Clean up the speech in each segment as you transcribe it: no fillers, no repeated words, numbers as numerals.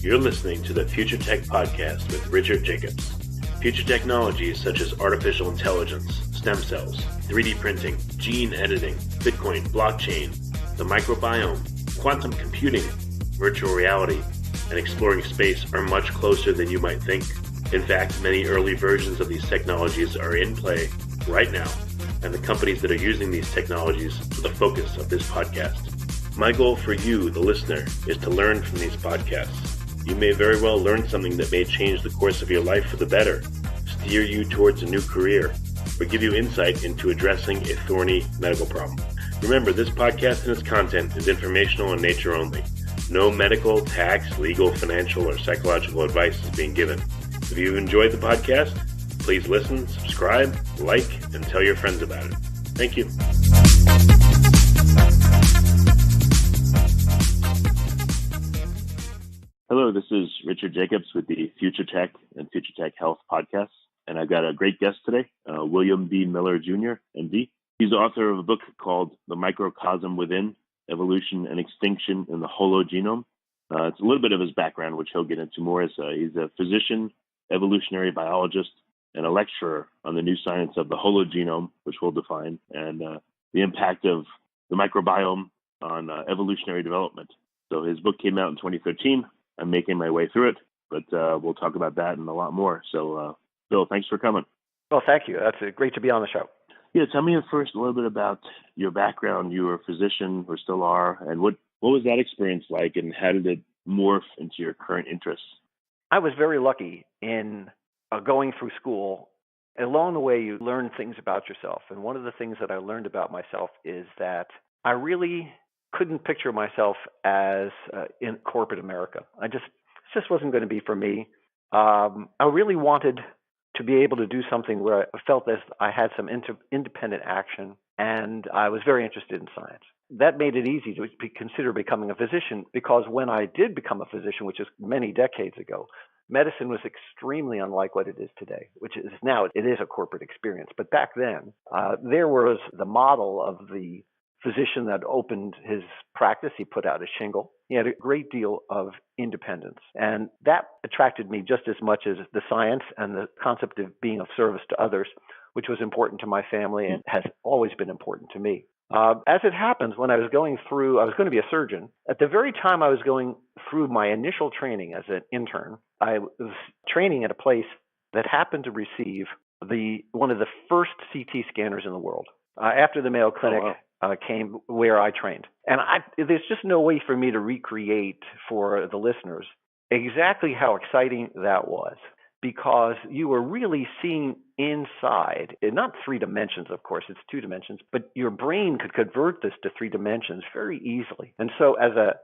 You're listening to the Future Tech Podcast with Richard Jacobs. Future technologies such as artificial intelligence, stem cells, 3D printing, gene editing, Bitcoin, blockchain, the microbiome, quantum computing, virtual reality, and exploring space are much closer than you might think. In fact, many early versions of these technologies are in play right now, and the companies that are using these technologies are the focus of this podcast. My goal for you, the listener, is to learn from these podcasts. You may very well learn something that may change the course of your life for the better, steer you towards a new career, or give you insight into addressing a thorny medical problem. Remember, this podcast and its content is informational in nature only. No medical, tax, legal, financial, or psychological advice is being given. If you enjoyed the podcast, please listen, subscribe, like, and tell your friends about it. Thank you. Hello, this is Richard Jacobs with the Future Tech and Future Tech Health podcasts, and I've got a great guest today, William B. Miller Jr., MD. He's the author of a book called The Microcosm Within, Evolution and Extinction in the Hologenome. It's a little bit of his background, which he'll get into more. He's a physician, evolutionary biologist, and a lecturer on the new science of the hologenome, which we'll define, and the impact of the microbiome on evolutionary development. So his book came out in 2013. I'm making my way through it, but we'll talk about that and a lot more. So, Bill, thanks for coming. Well, thank you. That's great to be on the show. Yeah, tell me first a little bit about your background. You were a physician, or still are, and what was that experience like, and how did it morph into your current interests? I was very lucky in going through school. Along the way, you learn things about yourself, and one of the things that I learned about myself is that I really couldn't picture myself as in corporate America. It just wasn't going to be for me. I really wanted to be able to do something where I felt as I had some independent action, and I was very interested in science. That made it easy to consider becoming a physician, because when I did become a physician, which is many decades ago, medicine was extremely unlike what it is today, which is now it is a corporate experience. But back then, there was the model of the physician that opened his practice. He put out a shingle. He had a great deal of independence. And that attracted me just as much as the science and the concept of being of service to others, which was important to my family and has always been important to me. As it happens, when I was going to be a surgeon. At the very time I was going through my initial training as an intern, I was training at a place that happened to receive one of the first CT scanners in the world. After the Mayo Clinic, came where I trained. And there's just no way for me to recreate for the listeners exactly how exciting that was, because you were really seeing inside, not 3 dimensions, of course, it's 2 dimensions, but your brain could convert this to 3 dimensions very easily. And so as a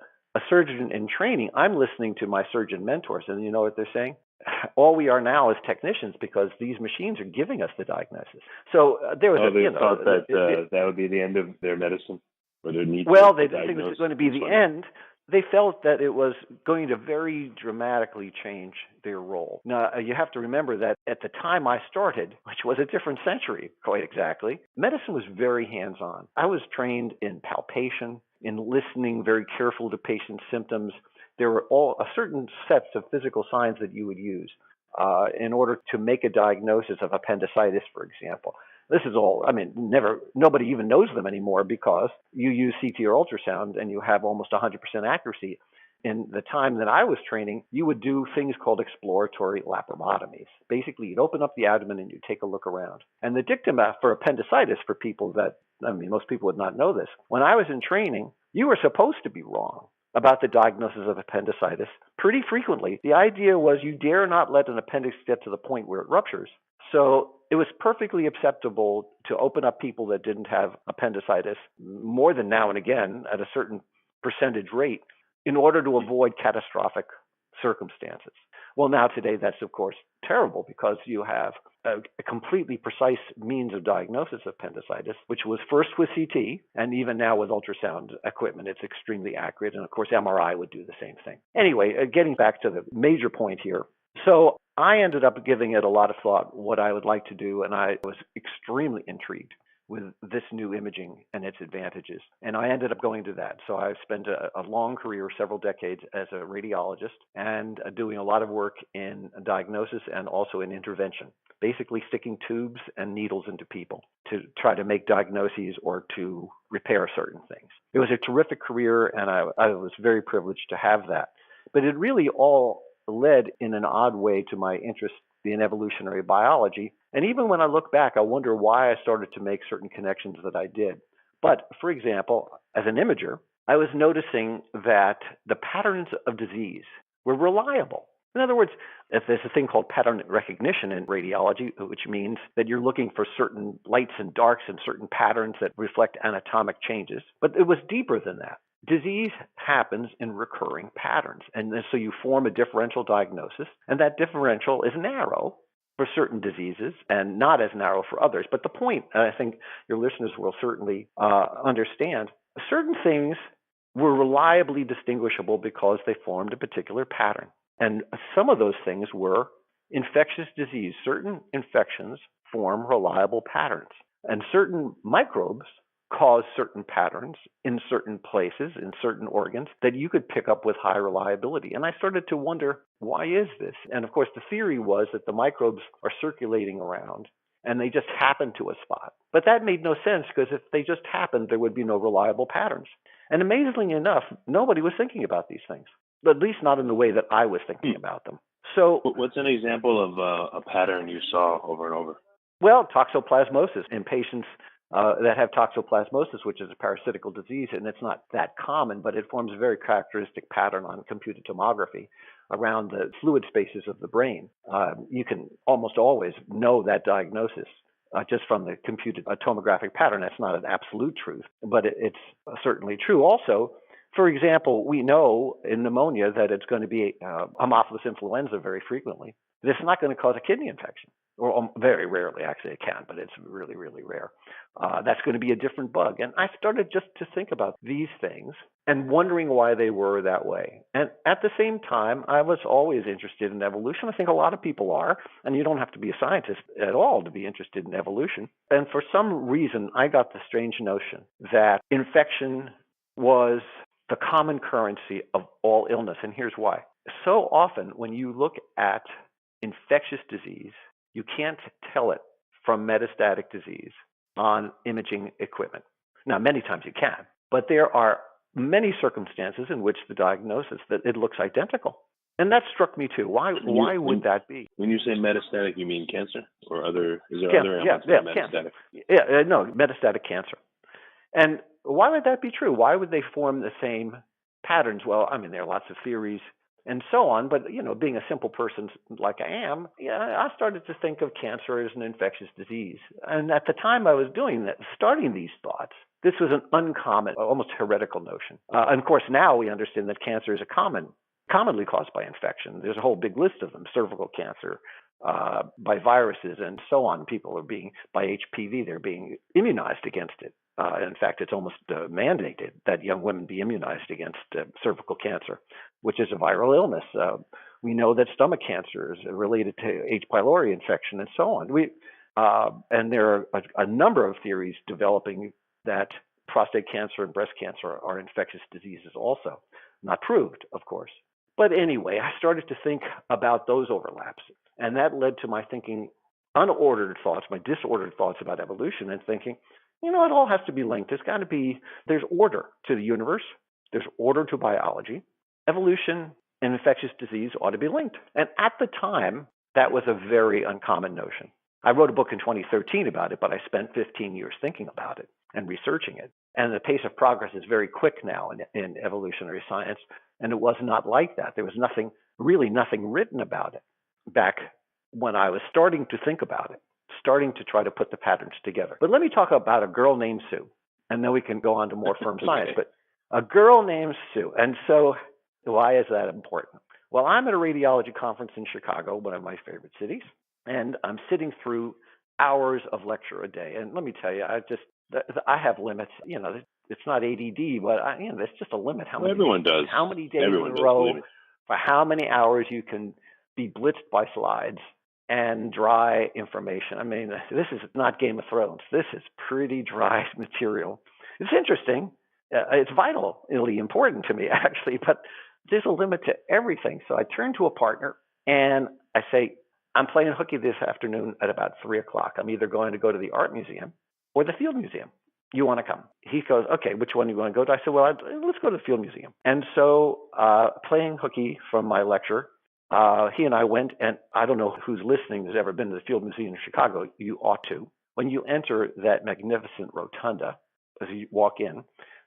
surgeon in training, I'm listening to my surgeon mentors, and you know what they're saying? All we are now is technicians, because these machines are giving us the diagnosis. So there was they thought that would be the end of their medicine, or their need. Well, they didn't think it was going to be the end. They felt that it was going to very dramatically change their role. Now, you have to remember that at the time I started, which was a different century, quite exactly, medicine was very hands-on. I was trained in palpation, in listening very careful to patients' symptoms. There were a certain sets of physical signs that you would use in order to make a diagnosis of appendicitis, for example. This is all, nobody even knows them anymore, because you use CT or ultrasound and you have almost 100% accuracy. In the time that I was training, you would do things called exploratory laparotomies. Basically, you'd open up the abdomen and you'd take a look around. And the dictum for appendicitis, for people that, most people would not know this, when I was in training, you were supposed to be wrong about the diagnosis of appendicitis pretty frequently. The idea was you dare not let an appendix get to the point where it ruptures. So it was perfectly acceptable to open up people that didn't have appendicitis more than now and again at a certain percentage rate in order to avoid catastrophic circumstances. Well, now today, that's, of course, terrible, because you have a completely precise means of diagnosis of appendicitis, which was first with CT, and even now with ultrasound equipment, it's extremely accurate. And of course, MRI would do the same thing. Anyway, getting back to the major point here. So I ended up giving it a lot of thought, what I would like to do, and I was extremely intrigued with this new imaging and its advantages. And I ended up going to that. So I've spent a long career, several decades, as a radiologist and doing a lot of work in diagnosis and also in intervention, basically sticking tubes and needles into people to try to make diagnoses or to repair certain things. It was a terrific career, and I was very privileged to have that. But it really all led in an odd way to my interest in evolutionary biology. And even when I look back, I wonder why I started to make certain connections that I did. But for example, as an imager, I was noticing that the patterns of disease were reliable. In other words, if there's a thing called pattern recognition in radiology, which means that you're looking for certain lights and darks and certain patterns that reflect anatomic changes. But it was deeper than that. Disease happens in recurring patterns. And so you form a differential diagnosis, and that differential is narrow for certain diseases and not as narrow for others. But the point, and I think your listeners will certainly understand, certain things were reliably distinguishable because they formed a particular pattern. And some of those things were infectious disease. Certain infections form reliable patterns, and certain microbes cause certain patterns in certain places, in certain organs, that you could pick up with high reliability. And I started to wonder, why is this? And of course, the theory was that the microbes are circulating around and they just happen to a spot. But that made no sense, because if they just happened, there would be no reliable patterns. And amazingly enough, nobody was thinking about these things, at least not in the way that I was thinking about them. So what's an example of a pattern you saw over and over? Well, toxoplasmosis in patients that have toxoplasmosis, which is a parasitical disease, and it's not that common, but it forms a very characteristic pattern on computed tomography around the fluid spaces of the brain. You can almost always know that diagnosis just from the computed tomographic pattern. That's not an absolute truth, but it's certainly true. Also, for example, we know in pneumonia that it's going to be Haemophilus influenza very frequently. It's not going to cause a kidney infection. Or very rarely, actually, it can, but it's really, really rare. That's going to be a different bug. And I started just to think about these things and wondering why they were that way. And at the same time, I was always interested in evolution. I think a lot of people are, and you don't have to be a scientist at all to be interested in evolution. And for some reason, I got the strange notion that infection was the common currency of all illness. And here's why. So often, when you look at infectious disease, you can't tell it from metastatic disease on imaging equipment. Now, many times you can, but there are many circumstances in which the diagnosis that it looks identical. And that struck me too. Why would that be? When you say metastatic, you mean cancer or other? Is there other elements of metastatic? No, metastatic cancer. And why would that be true? Why would they form the same patterns? Well, I mean, there are lots of theories and so on, but being a simple person like I am, I started to think of cancer as an infectious disease. And at the time I was doing that, starting these thoughts, this was an uncommon, almost heretical notion. And of course, now we understand that cancer is commonly caused by infection. There's a whole big list of them: cervical cancer, by viruses, and so on. People are by HPV, they're being immunized against it. In fact, it's almost mandated that young women be immunized against cervical cancer, which is a viral illness. We know that stomach cancer is related to H. pylori infection, and so on. And there are a number of theories developing that prostate cancer and breast cancer are infectious diseases also. Not proved, of course. But anyway, I started to think about those overlaps, and that led to my thinking unordered thoughts, my disordered thoughts about evolution, and thinking, it all has to be linked. There's order to the universe. There's order to biology. Evolution and infectious disease ought to be linked. And at the time, that was a very uncommon notion. I wrote a book in 2013 about it, but I spent 15 years thinking about it and researching it. And the pace of progress is very quick now in evolutionary science, and it was not like that. There was nothing written about it back when I was starting to think about it, starting to try to put the patterns together. But let me talk about a girl named Sue, and then we can go on to more firm science. But a girl named Sue. And so why is that important? Well, I'm at a radiology conference in Chicago, one of my favorite cities, and I'm sitting through hours of lecture a day. And let me tell you, I have limits. It's not ADD, but there's just a limit. Everyone does. How many days in a row, for how many hours you can be blitzed by slides and dry information. I mean, this is not Game of Thrones. This is pretty dry material. It's interesting. It's vitally important to me, actually, but there's a limit to everything. So I turn to a partner and I say, I'm playing hooky this afternoon at about 3 o'clock. I'm either going to go to the art museum or the field museum. You want to come? He goes, okay, which one do you want to go to? I said, well, let's go to the field museum. And so playing hooky from my lecture, he and I went, and I don't know who's listening has ever been to the Field Museum in Chicago. You ought to. When you enter that magnificent rotunda, as you walk in,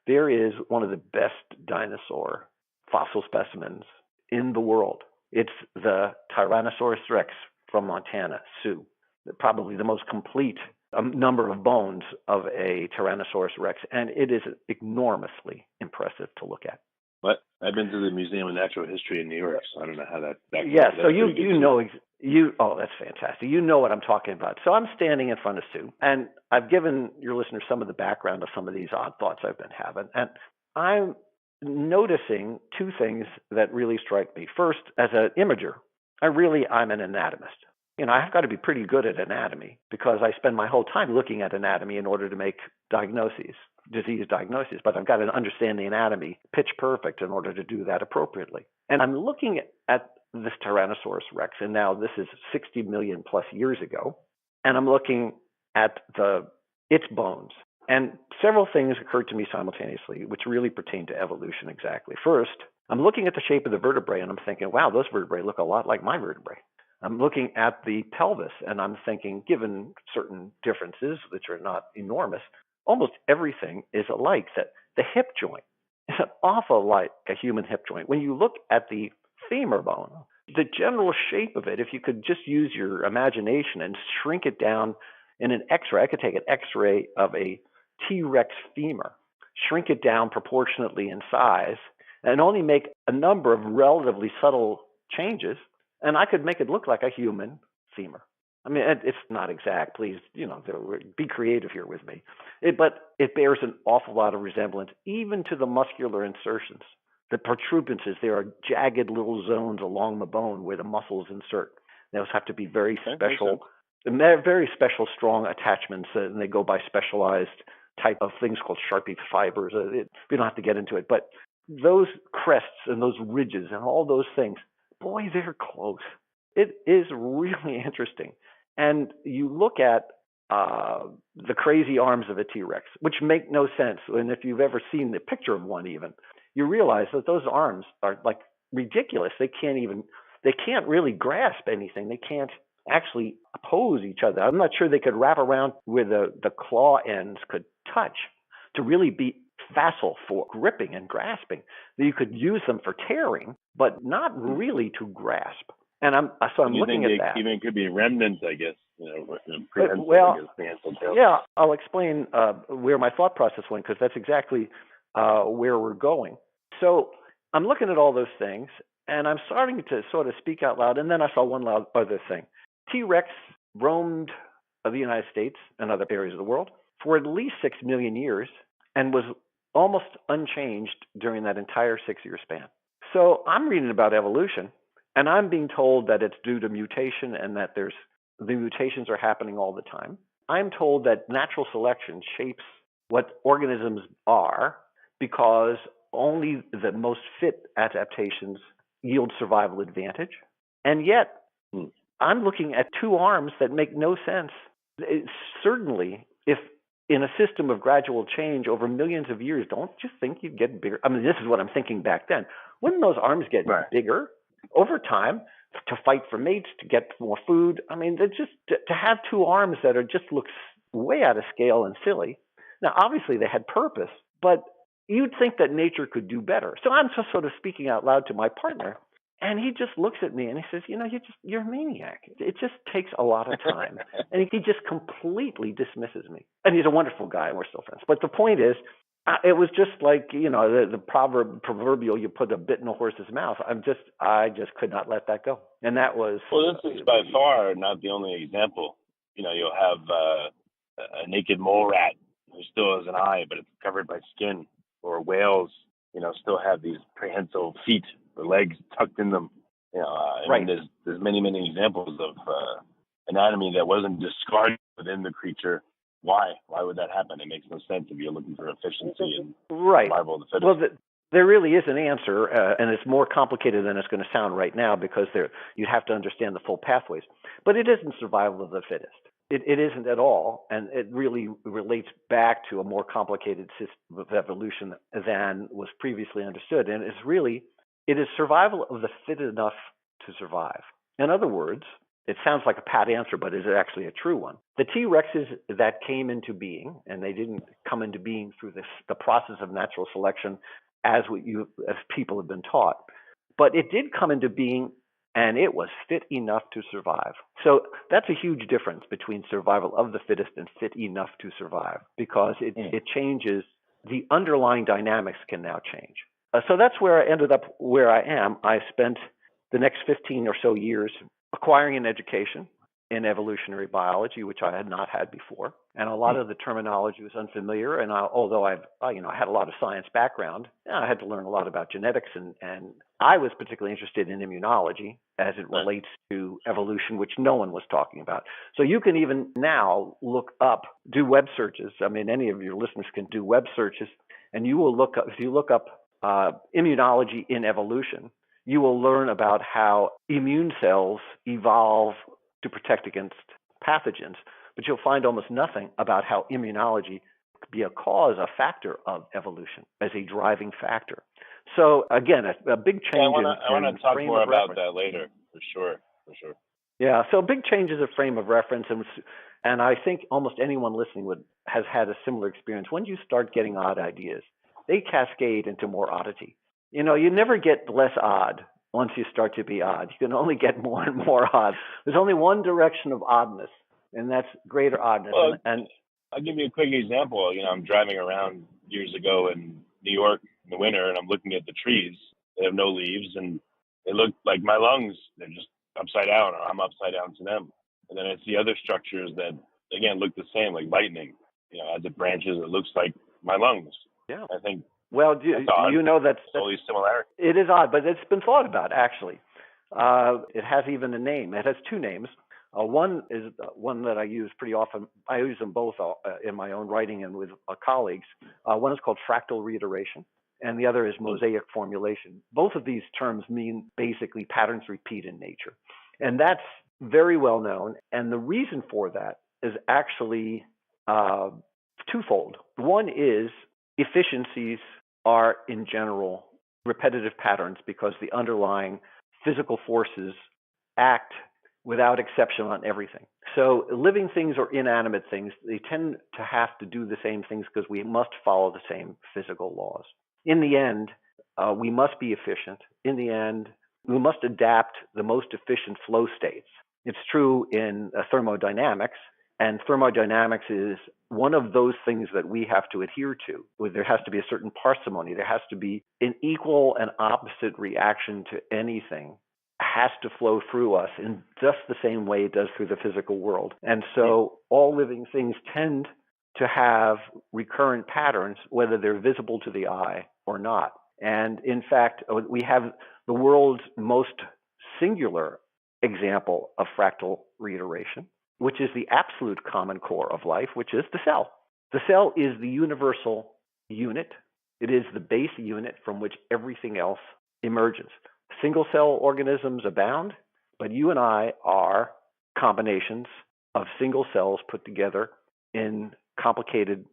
there is one of the best dinosaur fossil specimens in the world. It's the Tyrannosaurus rex from Montana, Sioux, probably the most complete number of bones of a Tyrannosaurus rex, and it is enormously impressive to look at. What? I've been to the Museum of Natural History in New York, so I don't know how that yeah, so you know, oh, that's fantastic. You know what I'm talking about. So I'm standing in front of Sue, and I've given your listeners some of the background of some of these odd thoughts I've been having, and I'm noticing two things that really strike me. First, as an imager, I'm an anatomist. You know, I've got to be pretty good at anatomy because I spend my whole time looking at anatomy in order to make disease diagnoses, but I've got to understand the anatomy pitch perfect in order to do that appropriately. And I'm looking at this Tyrannosaurus rex, and now this is 60 million plus years ago, and I'm looking at its bones. And several things occurred to me simultaneously, which really pertain to evolution exactly. First, I'm looking at the shape of the vertebrae, and I'm thinking, wow, those vertebrae look a lot like my vertebrae. I'm looking at the pelvis, and I'm thinking, given certain differences, which are not enormous, almost everything is alike. That the hip joint is an awful like a human hip joint. When you look at the femur bone, the general shape of it, if you could just use your imagination and shrink it down in an X-ray, I could take an X-ray of a TRex femur, shrink it down proportionately in size, and only make a number of relatively subtle changes, and I could make it look like a human femur. I mean, it's not exact. Please, be creative here with me. But it bears an awful lot of resemblance, even to the muscular insertions. The protuberances, there are jagged little zones along the bone where the muscles insert. Those have to be very special, strong attachments, and they go by specialized type of things called Sharpie fibers. We don't have to get into it, but those crests and those ridges and all those things, boy, they're close. It is really interesting. And you look at the crazy arms of a T-Rex, which make no sense. And if you've ever seen the picture of one even, you realize that those arms are like ridiculous. They can't really grasp anything. They can't actually oppose each other. I'm not sure they could wrap around where the claw ends could touch to really be facile for gripping and grasping. You could use them for tearing, but not really to grasp. And I'm looking at that. Even could be remnants, I guess. Yeah, I'll explain where my thought process went, because that's exactly where we're going. So I'm looking at all those things, and I'm starting to sort of speak out loud, and then I saw one other thing. T-Rex roamed the United States and other areas of the world for at least 6 million years and was almost unchanged during that entire 6-year span. So I'm reading about evolution, and I'm being told that it's due to mutation and that the mutations are happening all the time. I'm told that natural selection shapes what organisms are because only the most fit adaptations yield survival advantage. And yet, I'm looking at two arms that make no sense. Certainly, if in a system of gradual change over millions of years, don't you think you'd get bigger? I mean, this is what I'm thinking back then. Wouldn't those arms get bigger over time to fight for mates, to get more food? I mean, just to have two arms that just looks way out of scale and silly. Now, obviously, they had purpose, but you'd think that nature could do better. So I'm just sort of speaking out loud to my partner, and he just looks at me and he says, you're a maniac. It just takes a lot of time. And he just completely dismisses me. And he's a wonderful guy, and we're still friends. But the point is, it was just like, the proverbial, you put a bit in a horse's mouth. I just could not let that go. And that was... Well, this is by far not the only example. You'll have a naked mole rat who still has an eye, but it's covered by skin. Or whales, still have these prehensile feet, the legs tucked in them. Right. And there's many, many examples of anatomy that wasn't discarded within the creature. Why? Why would that happen? It makes no sense if you're looking for efficiency and survival of the fittest. Well, there really is an answer, and it's more complicated than it's going to sound right now because you'd have to understand the full pathways. But it isn't survival of the fittest. It isn't at all, and it really relates back to a more complicated system of evolution than was previously understood. And it is survival of the fit enough to survive. In other words, it sounds like a pat answer, but is it actually a true one? The T-Rexes that came into being, and they didn't come into being through the process of natural selection as people have been taught, but it did come into being, and it was fit enough to survive. So that's a huge difference between survival of the fittest and fit enough to survive, because it changes. The underlying dynamics can now change. So that's where I ended up where I am. I spent the next 15 or so years acquiring an education in evolutionary biology, which I had not had before, and a lot of the terminology was unfamiliar. And although I had a lot of science background, I had to learn a lot about genetics, and I was particularly interested in immunology as it relates to evolution, which no one was talking about. So you can even now do web searches. I mean, any of your listeners can do web searches, and you will look up, if you look up immunology in evolution, you will learn about how immune cells evolve to protect against pathogens, but you'll find almost nothing about how immunology could be a factor of evolution as a driving factor. So again, a big change. I want to talk more about that later, for sure. Yeah, so big change is a frame of reference, and I think almost anyone listening has had a similar experience. When you start getting odd ideas, they cascade into more oddity. You never get less odd once you start to be odd. You can only get more and more odd. There's only one direction of oddness, and that's greater oddness. Well, and I'll give you a quick example. I'm driving around years ago in New York in the winter, and I'm looking at the trees. They have no leaves, and they look like my lungs. They're just upside down, or I'm upside down to them. And then I see other structures that, again, look the same, like lightning. As it branches, it looks like my lungs. Yeah. I think. Well, that's totally similar. It is odd, but it's been thought about, actually. It has even a name. It has two names. One is one that I use pretty often. I use them both in my own writing and with colleagues. One is called fractal reiteration, and the other is mosaic formulation. Both of these terms mean basically patterns repeat in nature. And that's very well known. And the reason for that is actually twofold. One is efficiencies are in general repetitive patterns because the underlying physical forces act without exception on everything. So living things or inanimate things, they tend to have to do the same things because we must follow the same physical laws. In the end, we must be efficient. In the end, we must adapt the most efficient flow states. It's true in thermodynamics, and thermodynamics is one of those things that we have to adhere to. There has to be a certain parsimony. There has to be an equal and opposite reaction to anything has to flow through us in just the same way it does through the physical world. And so all living things tend to have recurrent patterns, whether they're visible to the eye or not. And in fact, we have the world's most singular example of fractal reiteration, which is the absolute common core of life, which is the cell. The cell is the universal unit. It is the base unit from which everything else emerges. Single cell organisms abound, but you and I are combinations of single cells put together in complicated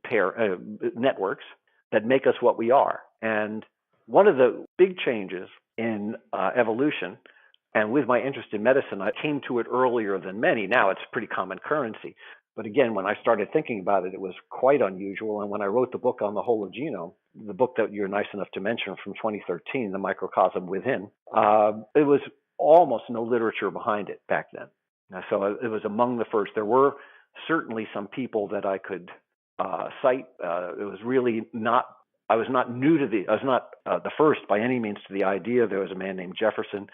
networks that make us what we are. And one of the big changes in evolution, and with my interest in medicine, I came to it earlier than many. Now it's pretty common currency. But again, when I started thinking about it, it was quite unusual. And when I wrote the book on the whole of genome, the book that you're nice enough to mention from 2013, The Microcosm Within, it was almost no literature behind it back then. So it was among the first. There were certainly some people that I could cite. It was really not, I was not the first by any means to the idea. There was a man named Jefferson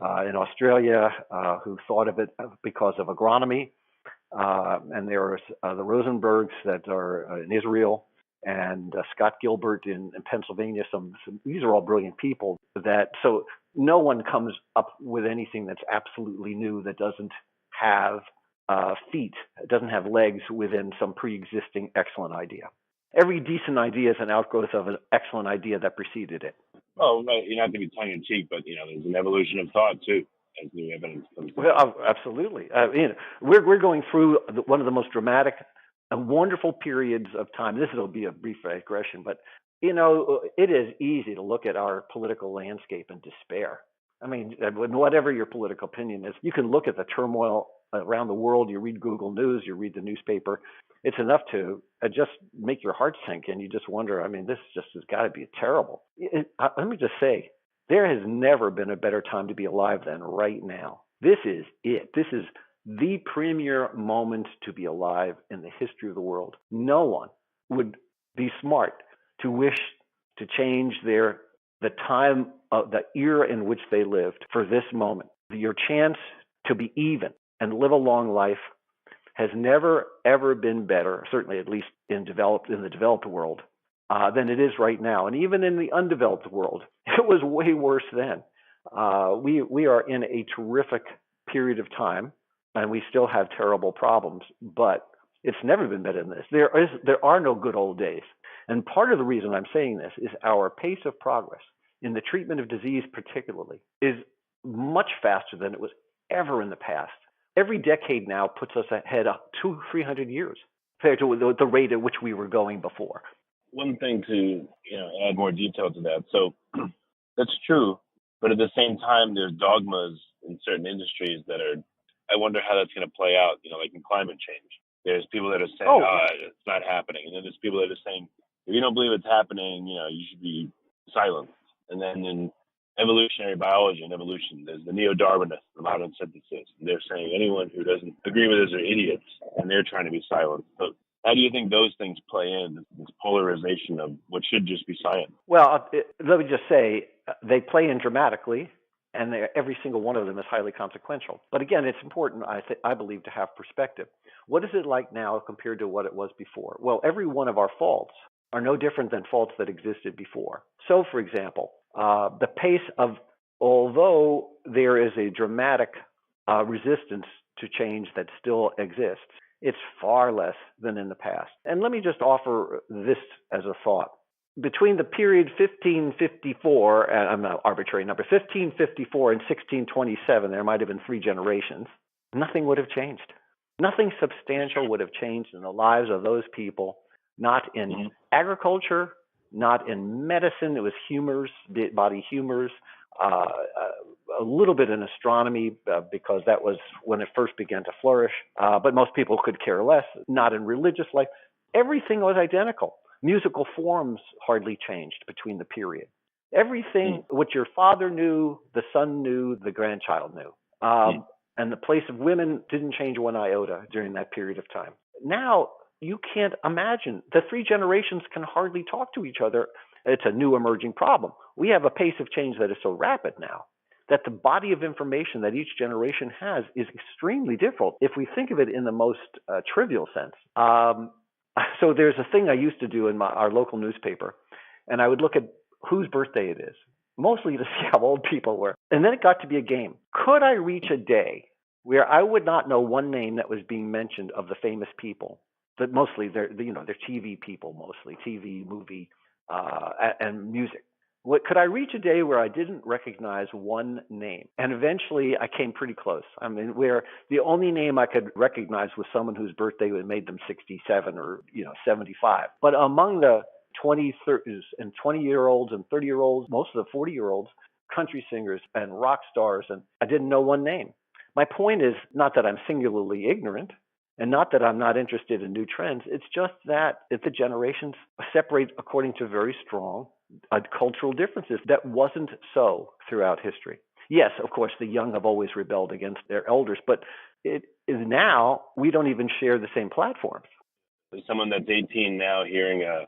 in Australia who thought of it because of agronomy. And there are the Rosenbergs that are in Israel, and Scott Gilbert in Pennsylvania. These are all brilliant people. So no one comes up with anything that's absolutely new that doesn't have feet, it doesn't have legs within some pre-existing excellent idea. Every decent idea is an outgrowth of an excellent idea that preceded it. Oh, right. You don't have to be tongue in cheek, but there's an evolution of thought too, as new evidence comes. Well, absolutely. We're going through one of the most dramatic and wonderful periods of time. This will be a brief digression, but it is easy to look at our political landscape and despair. I mean, whatever your political opinion is, you can look at the turmoil around the world. You read Google News, you read the newspaper. It's enough to just make your heart sink, and you just wonder, I mean, this just has got to be terrible. Let me just say, there has never been a better time to be alive than right now. This is it. This is the premier moment to be alive in the history of the world. No one would be smart to wish to change the time of the era in which they lived for this moment. Your chance to be even and live a long life has never, ever been better, certainly at least in the developed world, than it is right now. And even in the undeveloped world, it was way worse then. We are in a terrific period of time, and we still have terrible problems, but it's never been better than this. There are no good old days. And part of the reason I'm saying this is our pace of progress in the treatment of disease particularly is much faster than it was ever in the past. Every decade now puts us ahead of 200-300 years compared to the rate at which we were going before. One thing to add more detail to that. So that's true, but at the same time, there's dogmas in certain industries that are. I wonder how that's going to play out. Like in climate change, there's people that are saying, it's not happening," and then there's people that are saying, "If you don't believe it's happening, you should be silent." And then in evolutionary biology and evolution, there's the neo-Darwinists, the modern synthesists, and they're saying anyone who doesn't agree with us are idiots, and they're trying to be silent. So how do you think those things play in, this polarization of what should just be science? Well, let me just say, they play in dramatically, and every single one of them is highly consequential. But again, it's important, I believe, to have perspective. What is it like now compared to what it was before? Well, every one of our faults are no different than faults that existed before. So, for example, the pace of, although there is a dramatic resistance to change that still exists, it's far less than in the past. And let me just offer this as a thought. Between the period 1554, and I'm an arbitrary number, 1554 and 1627, there might have been 3 generations, nothing would have changed. Nothing substantial would have changed in the lives of those people, not in agriculture, not in medicine. It was humors, body humors, a little bit in astronomy because that was when it first began to flourish. But most people could care less, not in religious life. Everything was identical. Musical forms hardly changed between the period. Everything, what your father knew, the son knew, the grandchild knew. And the place of women didn't change one iota during that period of time. Now, you can't imagine. The 3 generations can hardly talk to each other. It's a new emerging problem. We have a pace of change that is so rapid now that the body of information that each generation has is extremely different if we think of it in the most trivial sense. So there's a thing I used to do in our local newspaper, and I would look at whose birthday it is, mostly to see how old people were. And then it got to be a game. Could I reach a day where I would not know one name that was being mentioned of the famous people? But mostly they're TV people, mostly TV, movie, and music. Could I reach a day where I didn't recognize one name? And eventually I came pretty close. I mean, where the only name I could recognize was someone whose birthday made them 67 or 75. But among the 20-30s and 20-year-olds and 30-year-olds, most of the 40-year-olds, country singers and rock stars, and I didn't know one name. My point is not that I'm singularly ignorant, and not that I'm not interested in new trends. It's just that the generations separate according to very strong cultural differences. That wasn't so throughout history. Yes, of course, the young have always rebelled against their elders, but it is now we don't even share the same platforms. There's someone that's 18 now hearing a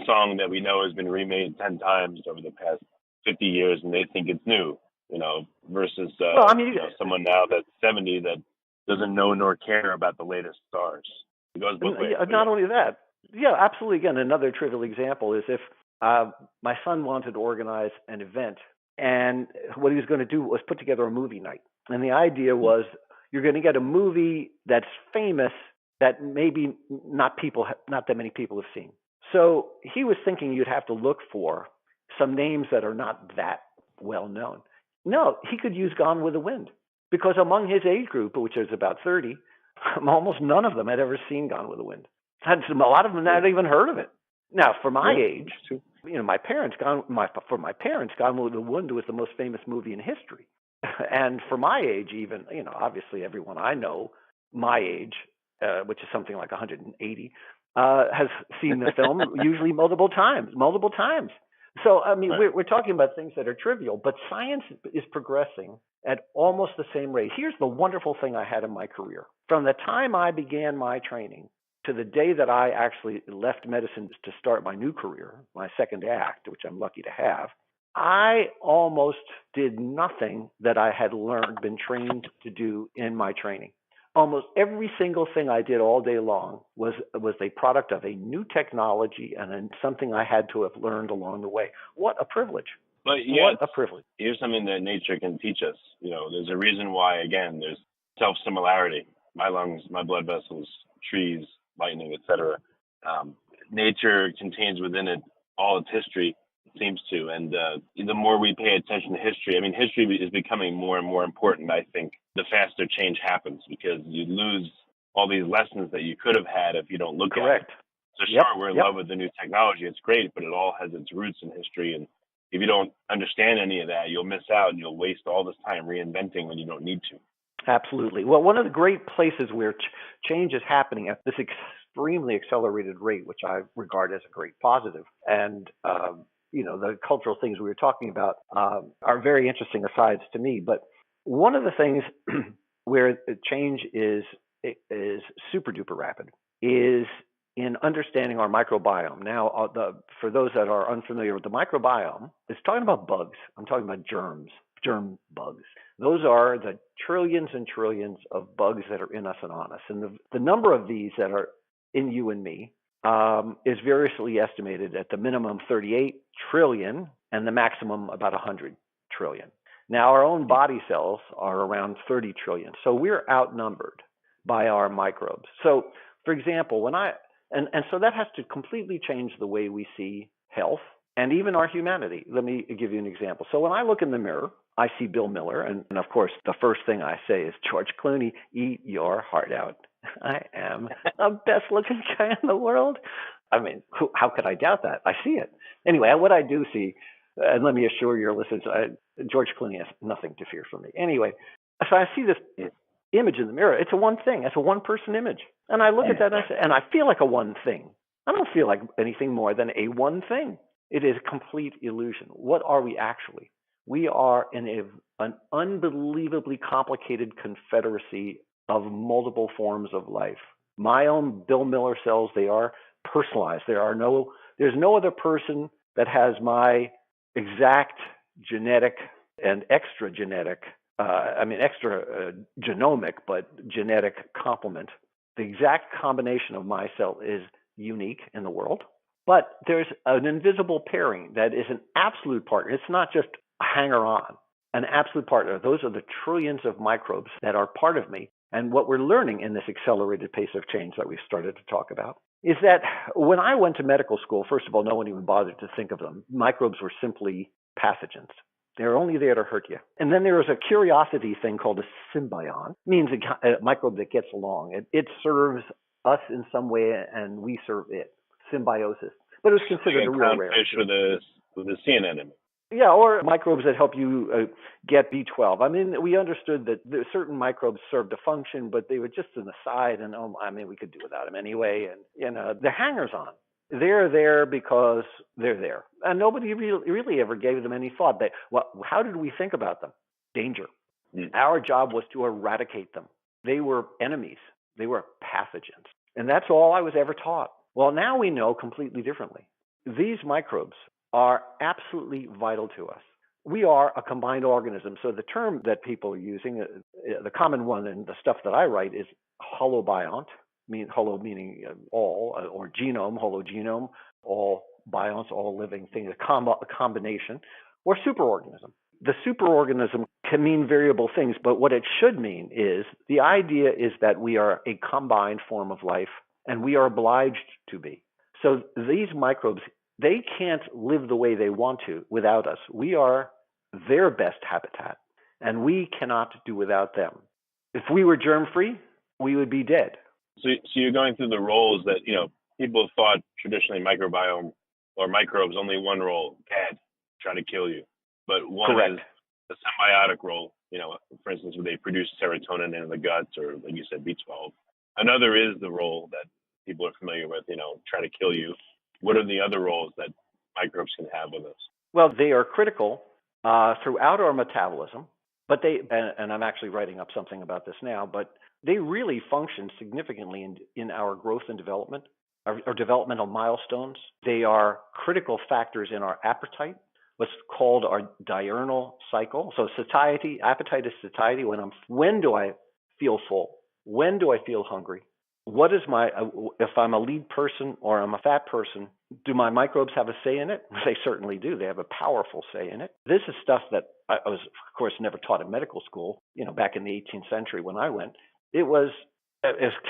song that we know has been remade 10 times over the past 50 years, and they think it's new, versus someone now that's 70 that doesn't know nor care about the latest stars. It goes both ways. Not only that, absolutely. Again, another trivial example is if my son wanted to organize an event, and what he was going to do was put together a movie night. And the idea was You're going to get a movie that's famous that maybe not that many people have seen. So he was thinking you'd have to look for some names that are not that well known. No, he could use Gone with the Wind because among his age group, which is about 30, almost none of them had ever seen Gone with the Wind. A lot of them had not even heard of it. Now, for my age, my parents, Gone with the Wind was the most famous movie in history. And for my age, even, obviously everyone I know my age, which is something like 180, has seen the film usually multiple times. So, I mean, we're talking about things that are trivial, but science is progressing at almost the same rate. Here's the wonderful thing I had in my career. From the time I began my training to the day that I actually left medicine to start my new career, my second act, which I'm lucky to have, I almost did nothing that I had been trained to do in my training. Almost every single thing I did all day long was a product of a new technology and something I had to have learned along the way. What a privilege. But yeah, what a privilege. Here's something that nature can teach us. There's a reason why, again, there's self-similarity. My lungs, my blood vessels, trees, lightning, etc. Nature contains within it all its history, it seems to. And the more we pay attention to history, history is becoming more and more important, I think, the faster change happens because you lose all these lessons that you could have had if you don't look Correct. at it. So sure, we're in love with the new technology. It's great, but it all has its roots in history. And if you don't understand any of that, you'll miss out and you'll waste all this time reinventing when you don't need to. Absolutely. Well, one of the great places where change is happening at this extremely accelerated rate, which I regard as a great positive, and the cultural things we were talking about are very interesting asides to me. But one of the things where change is super duper rapid is in understanding our microbiome. Now, for those that are unfamiliar with the microbiome, it's talking about bugs. I'm talking about germ bugs. Those are the trillions and trillions of bugs that are in us and on us. And the number of these that are in you and me is variously estimated at the minimum 38 trillion and the maximum about 100 trillion. Now, our own body cells are around 30 trillion. So we're outnumbered by our microbes. So, for example, and so that has to completely change the way we see health and even our humanity. Let me give you an example. So when I look in the mirror, I see Bill Miller. And of course, the first thing I say is, George Clooney, eat your heart out. I am the best looking guy in the world. I mean, how could I doubt that? I see it. Anyway, what I do see, and let me assure your listeners, George Clooney has nothing to fear from me. Anyway, so I see this image in the mirror. It's a one thing. It's a one-person image. And I look at that and I feel like a one thing. I don't feel like anything more than a one thing. It is a complete illusion. What are we actually? We are in an unbelievably complicated confederacy of multiple forms of life. My own Bill Miller cells, they are personalized. There's no other person that has my exact genetic and extra genetic, extra genomic, but genetic complement. The exact combination of my cell is unique in the world. But there's an invisible pairing that is an absolute partner. It's not just a hanger-on, an absolute partner. Those are the trillions of microbes that are part of me. And what we're learning in this accelerated pace of change that we've started to talk about is that when I went to medical school, first of all, no one even bothered to think of them. Microbes were simply pathogens. They're only there to hurt you. And then there was a curiosity thing called a symbiont. It means a microbe that gets along. It serves us in some way and we serve it. Symbiosis. But it was considered a real rare. Fish with a sea anemone. Yeah, or microbes that help you get B12. I mean, we understood that certain microbes served a function, but they were just an aside, and we could do without them anyway. And they're hangers-on. They're there because they're there, and nobody really ever gave them any thought. How did we think about them? Danger. Our job was to eradicate them. They were enemies. They were pathogens, and that's all I was ever taught. Well, now we know completely differently. These microbes are absolutely vital to us. We are a combined organism. So the term that people are using, the common one and the stuff that I write is holobiont, holo meaning all, or genome, hologenome, all bionts, all living things, a combination, or superorganism. The superorganism can mean variable things, but what it should mean is the idea is that we are a combined form of life and we are obliged to be. So these microbes, they can't live the way they want to without us. We are their best habitat and we cannot do without them. If we were germ-free, we would be dead. So you're going through the roles that, people have thought traditionally microbiome or microbes only one role, bad, try to kill you. But one Correct. is the symbiotic role, for instance, where they produce serotonin in the guts or, like you said, B12. Another is the role that people are familiar with, trying to kill you. What are the other roles that microbes can have with us? Well, they are critical throughout our metabolism, but and I'm actually writing up something about this now, but they really function significantly in our growth and development, our developmental milestones. They are critical factors in our appetite, what's called our diurnal cycle. So satiety, appetite is satiety. When do I feel full? When do I feel hungry? What is if I'm a lean person or I'm a fat person, do my microbes have a say in it? They certainly do. They have a powerful say in it. This is stuff that I was, of course, never taught in medical school. Back in the 18th century when I went, it was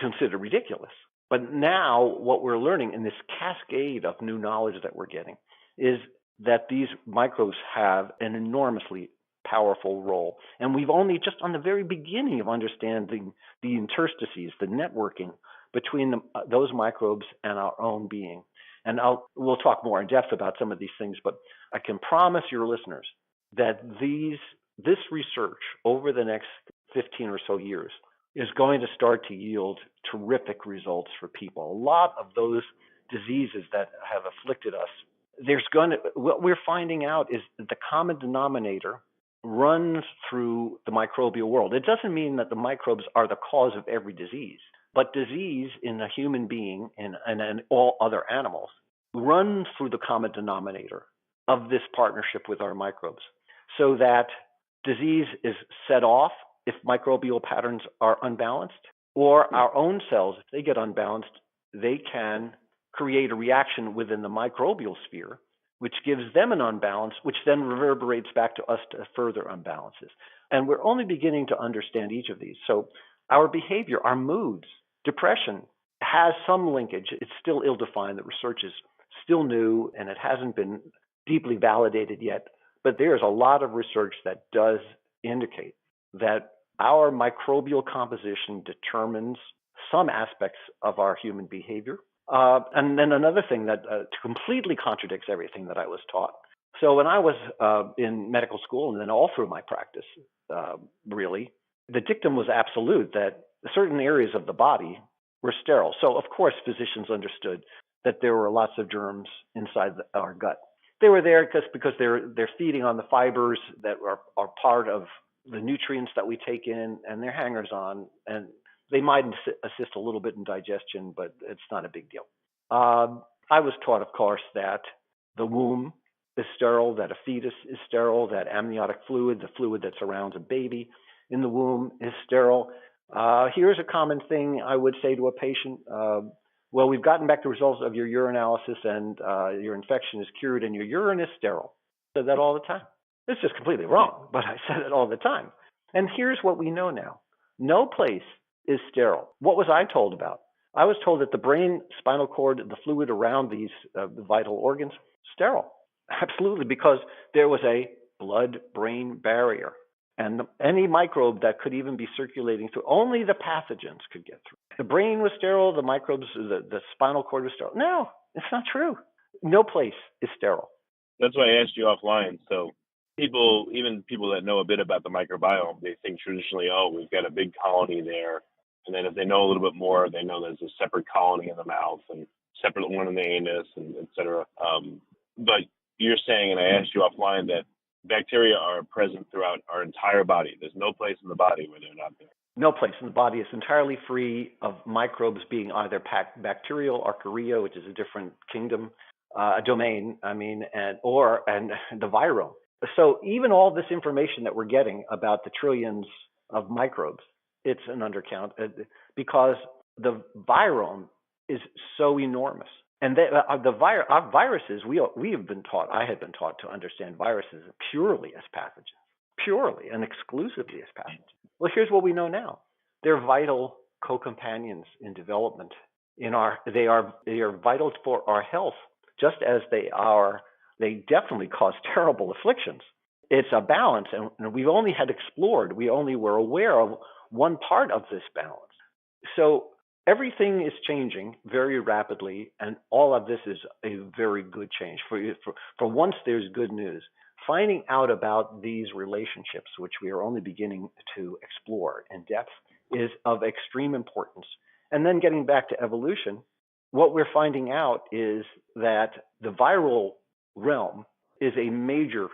considered ridiculous. But now what we're learning in this cascade of new knowledge that we're getting is that these microbes have an enormously powerful role. And we've only just on the very beginning of understanding the interstices, the networking between those microbes and our own being. And we'll talk more in depth about some of these things, but I can promise your listeners that this research over the next 15 or so years is going to start to yield terrific results for people. A lot of those diseases that have afflicted us, what we're finding out is that the common denominator runs through the microbial world. It doesn't mean that the microbes are the cause of every disease, but disease in a human being and all other animals runs through the common denominator of this partnership with our microbes, so that disease is set off if microbial patterns are unbalanced, or our own cells, if they get unbalanced, they can create a reaction within the microbial sphere, which gives them an unbalance, which then reverberates back to us to further unbalances. And we're only beginning to understand each of these. So our behavior, our moods, depression has some linkage. It's still ill-defined. The research is still new, and it hasn't been deeply validated yet. But there's a lot of research that does indicate that our microbial composition determines some aspects of our human behavior. And then another thing that completely contradicts everything that I was taught. So when I was in medical school and then all through my practice, really, the dictum was absolute that certain areas of the body were sterile. So of course, physicians understood that there were lots of germs inside our gut. They were there because they're feeding on the fibers that are part of the nutrients that we take in, and they're hangers-on, and they might assist a little bit in digestion, but it's not a big deal. I was taught, of course, that the womb is sterile, that a fetus is sterile, that amniotic fluid, the fluid that surrounds a baby in the womb, is sterile. Here's a common thing I would say to a patient. Well, we've gotten back the results of your urinalysis, and your infection is cured, and your urine is sterile. I said that all the time. It's just completely wrong, but I said it all the time. And here's what we know now. No place is sterile. What was I told about? I was told that the brain, spinal cord, the fluid around these vital organs, sterile. Absolutely, because there was a blood-brain barrier. And any microbe that could even be circulating through, only the pathogens could get through. The brain was sterile, the microbes, the spinal cord was sterile. No, it's not true. No place is sterile. That's why I asked you offline. So even people that know a bit about the microbiome, they think traditionally, we've got a big colony there. And then if they know a little bit more, they know there's a separate colony in the mouth and separate one in the anus, and et cetera. But you're saying, and I asked you offline, that bacteria are present throughout our entire body. There's no place in the body where they're not there. No place in the body is entirely free of microbes being either bacterial, archaea, which is a different kingdom, a domain, and the virome. So even all this information that we're getting about the trillions of microbes, it's an undercount because the virome is so enormous. And our viruses, I had been taught to understand viruses purely as pathogens, purely and exclusively as pathogens. Well, here's what we know now. They're vital co-companions in development. They are vital for our health, just as they definitely cause terrible afflictions. It's a balance, and we only were aware of one part of this balance. So everything is changing very rapidly, and all of this is a very good change. For once, there's good news. Finding out about these relationships, which we are only beginning to explore in depth, is of extreme importance. And then getting back to evolution, what we're finding out is that the viral realm is a major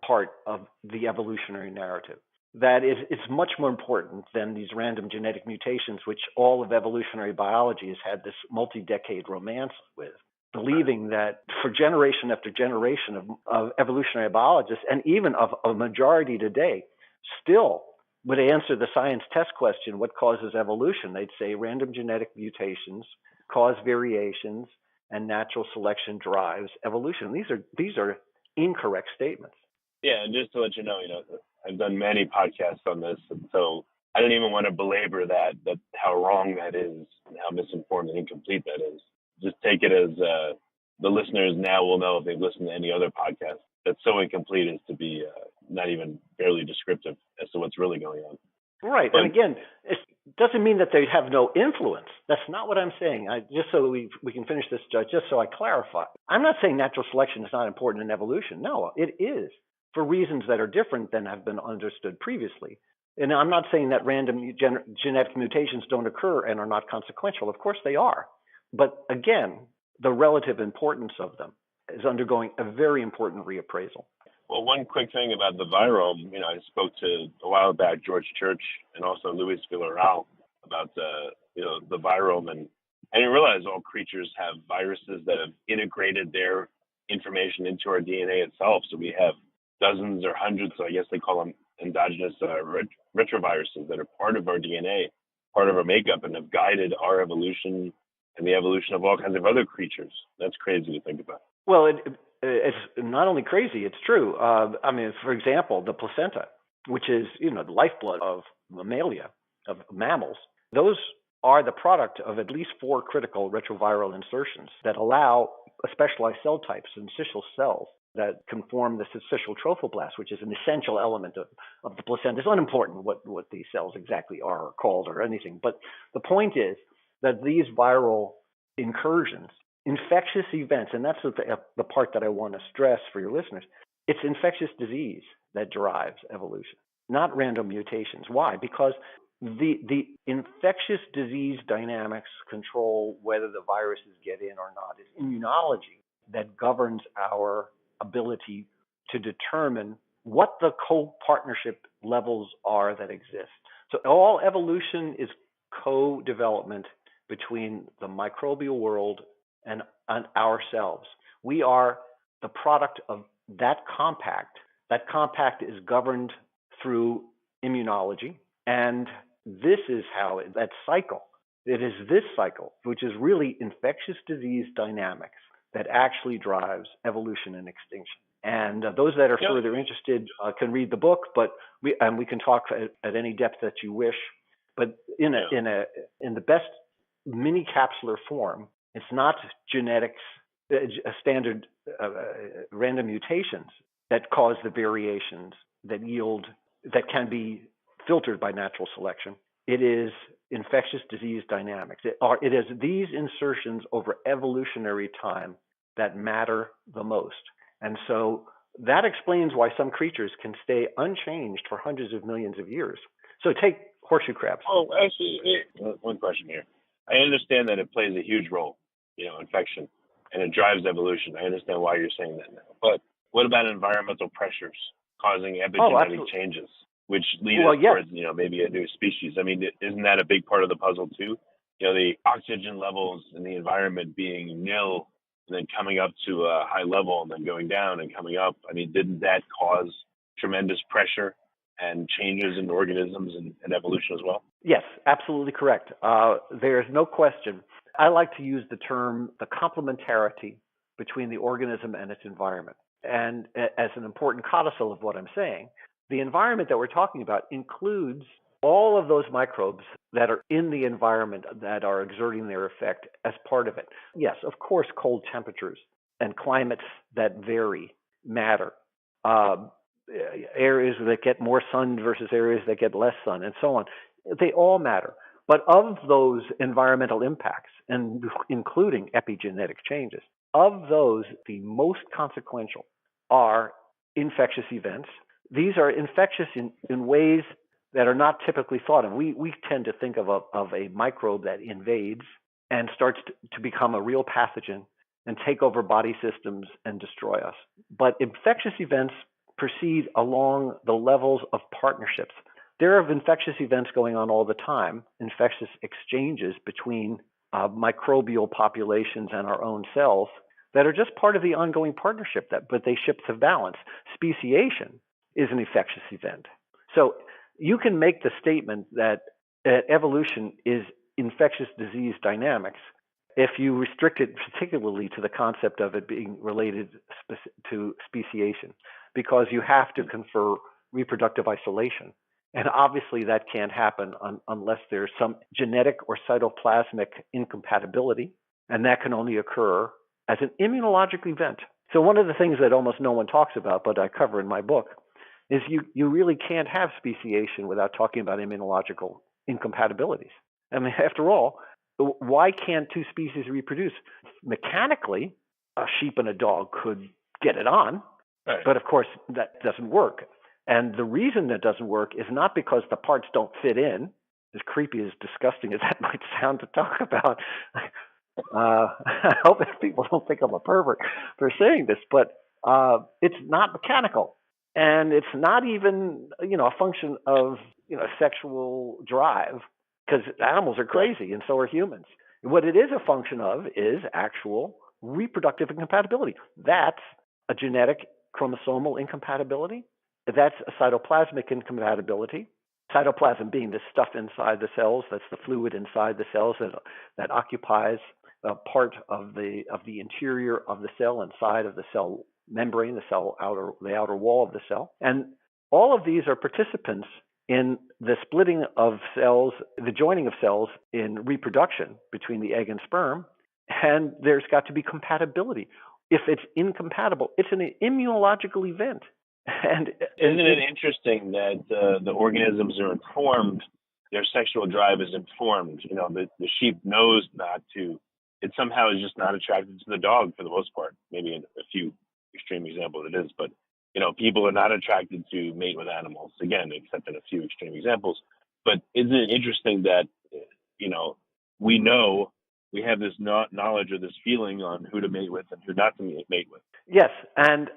part of the evolutionary narrative. That is, it's much more important than these random genetic mutations, which all of evolutionary biology has had this multi-decade romance with, believing that for generation after generation of evolutionary biologists, and even of a majority today, still would answer the science test question, what causes evolution? They'd say random genetic mutations cause variations, and natural selection drives evolution. These are incorrect statements. Yeah, and just to let you know, I've done many podcasts on this, and so I don't even want to belabor that how wrong that is and how misinformed and incomplete that is. Just take it as the listeners now will know if they've listened to any other podcast that's so incomplete as to be not even barely descriptive as to what's really going on. Right, and again, it doesn't mean that they have no influence. That's not what I'm saying. Just so we can finish this, Judge, just so I clarify. I'm not saying natural selection is not important in evolution. No, it is, for reasons that are different than have been understood previously. And I'm not saying that random genetic mutations don't occur and are not consequential. Of course they are. But again, the relative importance of them is undergoing a very important reappraisal. Well, one quick thing about the virome, I spoke to a while back George Church and also Luis Villarreal about the virome, and I didn't realize all creatures have viruses that have integrated their information into our DNA itself. So we have dozens or hundreds, so I guess they call them endogenous retroviruses that are part of our DNA, part of our makeup, and have guided our evolution and the evolution of all kinds of other creatures. That's crazy to think about. Well, it's not only crazy, it's true. For example, the placenta, which is, the lifeblood of mammalia, of mammals, those are the product of at least 4 critical retroviral insertions that allow specialized cell types, syncytial cells, that can form the syncytial trophoblast, which is an essential element of the placenta. It's unimportant what these cells exactly are or called or anything, but the point is that these viral incursions, infectious events, and that's the part that I want to stress for your listeners, it's infectious disease that drives evolution, not random mutations. Why? Because the infectious disease dynamics control whether the viruses get in or not. It's immunology that governs our ability to determine what the co-partnership levels are that exist. So all evolution is co-development between the microbial world and ourselves. We are the product of that compact. That compact is governed through immunology, and this is how that cycle. It is this cycle, which is really infectious disease dynamics, that actually drives evolution and extinction. And those that are further interested can read the book, but we can talk at any depth that you wish. But in the best mini capsular form, it's not genetics, standard random mutations that cause the variations that can be filtered by natural selection. It is infectious disease dynamics. It is these insertions over evolutionary time that matter the most. And so that explains why some creatures can stay unchanged for hundreds of millions of years. So take horseshoe crabs. Oh, actually, one question here. I understand that it plays a huge role, infection, and it drives evolution. I understand why you're saying that now. But what about environmental pressures causing epigenetic changes, which lead us towards, maybe a new species? I mean, isn't that a big part of the puzzle too? The oxygen levels in the environment being nil and then coming up to a high level and then going down and coming up. I mean, didn't that cause tremendous pressure and changes in organisms and evolution as well? Yes, absolutely correct. There's no question. I like to use the term the complementarity between the organism and its environment. And as an important codicil of what I'm saying, The environment that we're talking about includes all of those microbes that are in the environment that are exerting their effect as part of it. Yes, of course, cold temperatures and climates that vary matter. Uh, Areas that get more sun versus areas that get less sun, and so on. They all matter. But of those environmental impacts, and including epigenetic changes, of those, the most consequential are infectious events. These are infectious in ways that are not typically thought of. We tend to think of a microbe that invades and starts to become a real pathogen and take over body systems and destroy us. But infectious events proceed along the levels of partnerships. There are infectious events going on all the time, infectious exchanges between microbial populations and our own cells that are just part of the ongoing partnership, but they shift the balance. Speciation is an infectious event. So you can make the statement that evolution is infectious disease dynamics if you restrict it particularly to the concept of it being related to speciation, because you have to confer reproductive isolation. And obviously that can't happen unless there's some genetic or cytoplasmic incompatibility, and that can only occur as an immunological event. So one of the things that almost no one talks about, but I cover in my book, is you really can't have speciation without talking about immunological incompatibilities. I mean, after all, why can't two species reproduce? Mechanically, a sheep and a dog could get it on, Right. but of course that doesn't work. And the reason that doesn't work is not because the parts don't fit in, as creepy, as disgusting as that might sound to talk about. I hope that people don't think I'm a pervert for saying this, but it's not mechanical. And it's not even, a function of, sexual drive, because animals are crazy and so are humans. What it is a function of is actual reproductive incompatibility. That's a genetic chromosomal incompatibility. That's a cytoplasmic incompatibility. Cytoplasm being the stuff inside the cells, that's the fluid inside the cells that occupies part of the interior of the cell, inside of the cell membrane, the outer wall of the cell. And all of these are participants in the splitting of cells, the joining of cells in reproduction between the egg and sperm. And there's got to be compatibility. If it's incompatible, it's an immunological event. And isn't it interesting that the organisms are informed, their sexual drive is informed? The sheep knows not to. It somehow is just not attracted to the dog for the most part. Maybe in a few extreme examples it is, but people are not attracted to mate with animals, again, except in a few extreme examples. But isn't it interesting that we know, we have this knowledge or this feeling on who to mate with and who not to mate with? Yes, and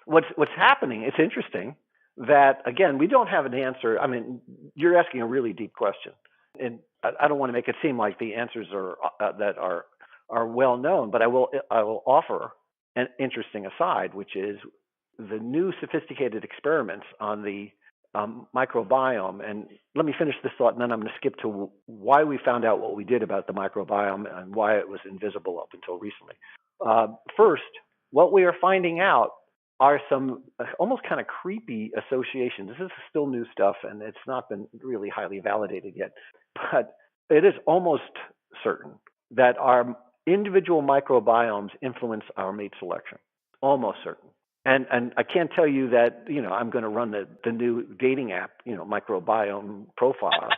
what's happening, it's interesting that, again, we don't have an answer. I mean, you're asking a really deep question, and I don't want to make it seem like the answers are well known, but I will offer an interesting aside, which is the new sophisticated experiments on the microbiome. And let me finish this thought, and then I'm going to skip to why we found out what we did about the microbiome and why it was invisible up until recently. First, what we are finding out are some almost kind of creepy associations. This is still new stuff, and it's not been really highly validated yet. But it is almost certain that our individual microbiomes influence our mate selection. Almost certain. And I can't tell you that, I'm going to run the new dating app, microbiome profile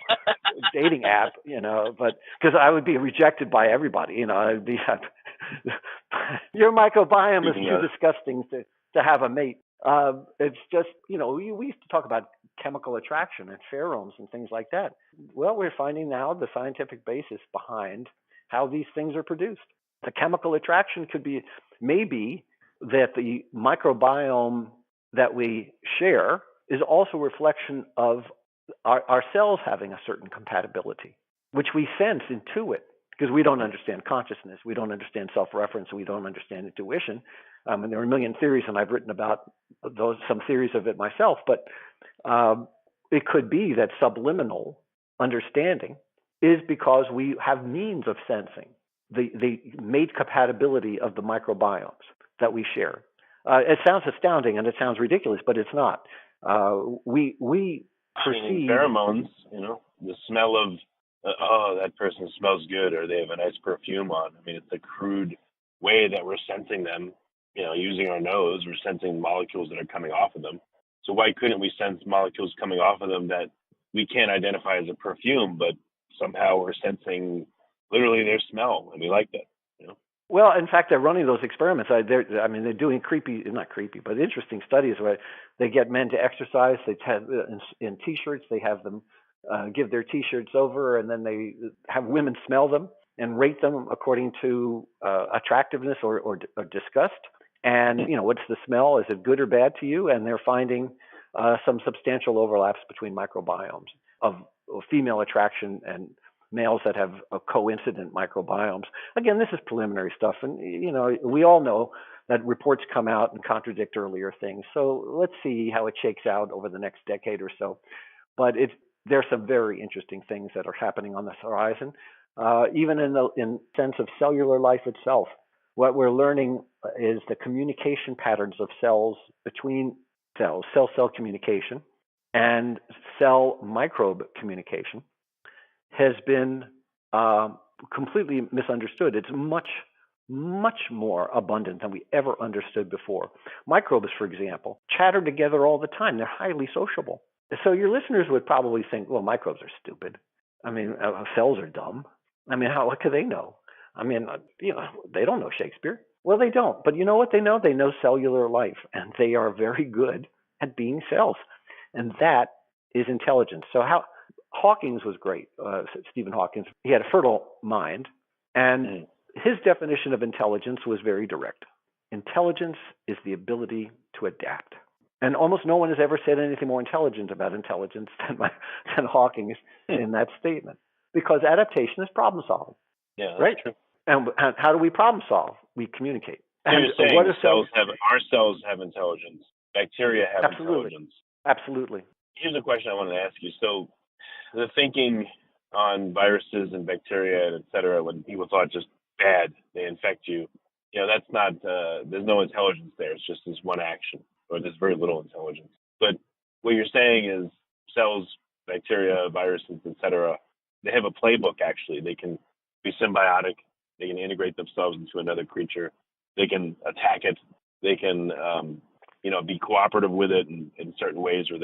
dating app, but because I would be rejected by everybody, I'd be, your microbiome is too disgusting to have a mate. It's just, we used to talk about chemical attraction and pheromones and things like that. Well, we're finding now the scientific basis behind how these things are produced. The chemical attraction could be maybe that the microbiome that we share is also a reflection of our cells having a certain compatibility, which we sense, intuit, because we don't understand consciousness, we don't understand self-reference, we don't understand intuition. And there are a million theories, and I've written about some theories of it myself, but it could be that subliminal understanding is because we have means of sensing the mate compatibility of the microbiomes that we share. It sounds astounding and it sounds ridiculous, but it's not. We I mean, in perceive. pheromones, the smell of, oh, that person smells good, or they have a nice perfume on. I mean, it's a crude way that we're sensing them. Using our nose, we're sensing molecules that are coming off of them. So why couldn't we sense molecules coming off of them that we can't identify as a perfume, but somehow we're sensing literally their smell, and we like that. Well, in fact, they're running those experiments. They're doing not creepy, but interesting studies where they get men to exercise. They have in T-shirts. They have them give their T-shirts over, and then they have women smell them and rate them according to attractiveness or disgust. And what's the smell? Is it good or bad to you? And they're finding some substantial overlaps between microbiomes of female attraction and males that have coincident microbiomes. Again, this is preliminary stuff, and we all know that reports come out and contradict earlier things. So let's see how it shakes out over the next decade or so. But there's some very interesting things that are happening on this horizon, even in sense of cellular life itself. What we're learning is the communication patterns of cells between cells, cell-cell communication, and cell microbe communication has been completely misunderstood. It's much, much more abundant than we ever understood before. Microbes, for example, chatter together all the time. They're highly sociable. So your listeners would probably think, well, microbes are stupid. I mean, cells are dumb. I mean, what could they know? I mean, they don't know Shakespeare. Well, they don't. But you know what they know? They know cellular life, and they are very good at being cells. And that is intelligence. So Hawking's was great. Stephen Hawking. He had a fertile mind, and his definition of intelligence was very direct. Intelligence is the ability to adapt. And almost no one has ever said anything more intelligent about intelligence than Hawking in that statement, because adaptation is problem solving. Yeah, that's right? true. And how do we problem solve? We communicate. So and you're saying what are our cells have intelligence. Bacteria have intelligence. Absolutely. Here's a question I wanted to ask you. So the thinking on viruses and bacteria and et cetera, when people thought just bad, they infect you, that's not, there's no intelligence there. It's just this one action, or there's very little intelligence. But what you're saying is cells, bacteria, viruses, et cetera, they have a playbook, actually. They can be symbiotic. They can integrate themselves into another creature. They can attack it. They can, be cooperative with it in certain ways where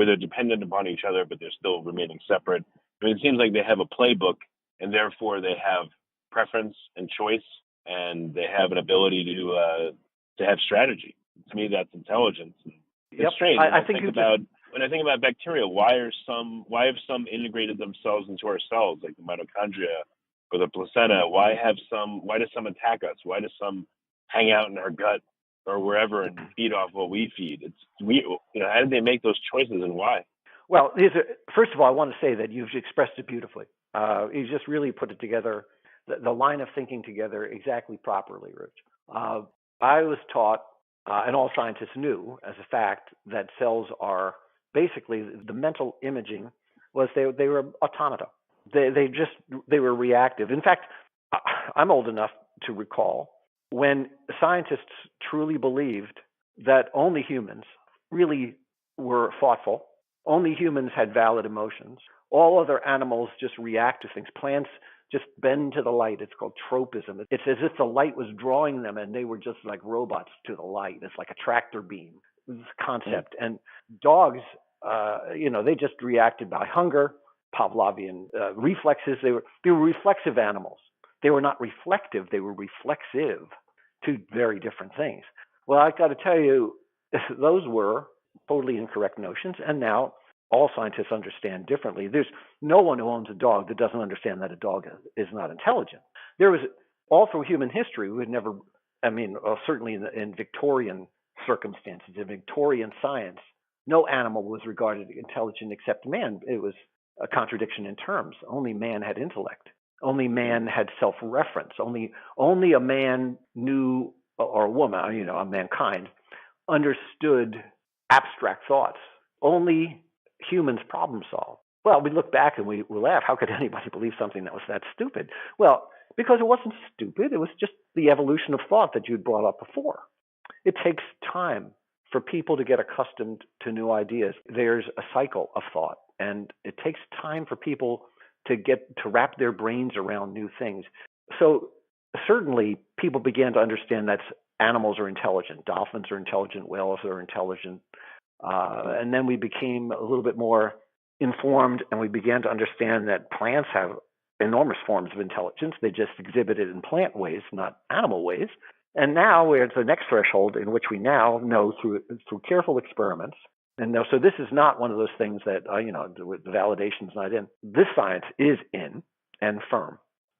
they're dependent upon each other, but they're still remaining separate. I mean, it seems like they have a playbook, and therefore they have preference and choice, and they have an ability to have strategy. To me, that's intelligence. It's strange. When I think about bacteria, why have some integrated themselves into our cells, like the mitochondria or the placenta? Why do some attack us? Why do some hang out in our gut or wherever and feed off what we feed? How did they make those choices, and why? Well, first of all, I want to say that you've expressed it beautifully. You just really put it together, the line of thinking together exactly properly, Rich. I was taught, and all scientists knew as a fact, that cells are basically, the mental imaging was they were automata. They were reactive. In fact, I'm old enough to recall when scientists truly believed that only humans really were thoughtful, only humans had valid emotions. All other animals just react to things. Plants just bend to the light. It's called tropism. It's as if the light was drawing them and they were just like robots to the light. It's like a tractor beam, this concept. And dogs, they just reacted by hunger, Pavlovian reflexes. They were reflexive animals. They were not reflective. They were reflexive. Two very different things. Well, I got to tell you, those were totally incorrect notions, and now all scientists understand differently. There's no one who owns a dog that doesn't understand that a dog is not intelligent. There was, all through human history, we would never, certainly in Victorian circumstances, in Victorian science, no animal was regarded intelligent except man. It was a contradiction in terms. Only man had intellect. Only man had self-reference. Only a man knew, or a woman, a mankind, understood abstract thoughts. Only humans problem solve. Well, we look back and we laugh. How could anybody believe something that was that stupid? Well, because it wasn't stupid. It was just the evolution of thought that you'd brought up before. It takes time for people to get accustomed to new ideas. There's a cycle of thought, and it takes time for people to get to wrap their brains around new things. So certainly people began to understand that animals are intelligent. Dolphins are intelligent. Whales are intelligent. And then we became a little bit more informed, and we began to understand that plants have enormous forms of intelligence. They just exhibit it in plant ways, not animal ways. And now we're at the next threshold in which we now know through careful experiments. And so this is not one of those things that, the validation's not in. This science is in and firm.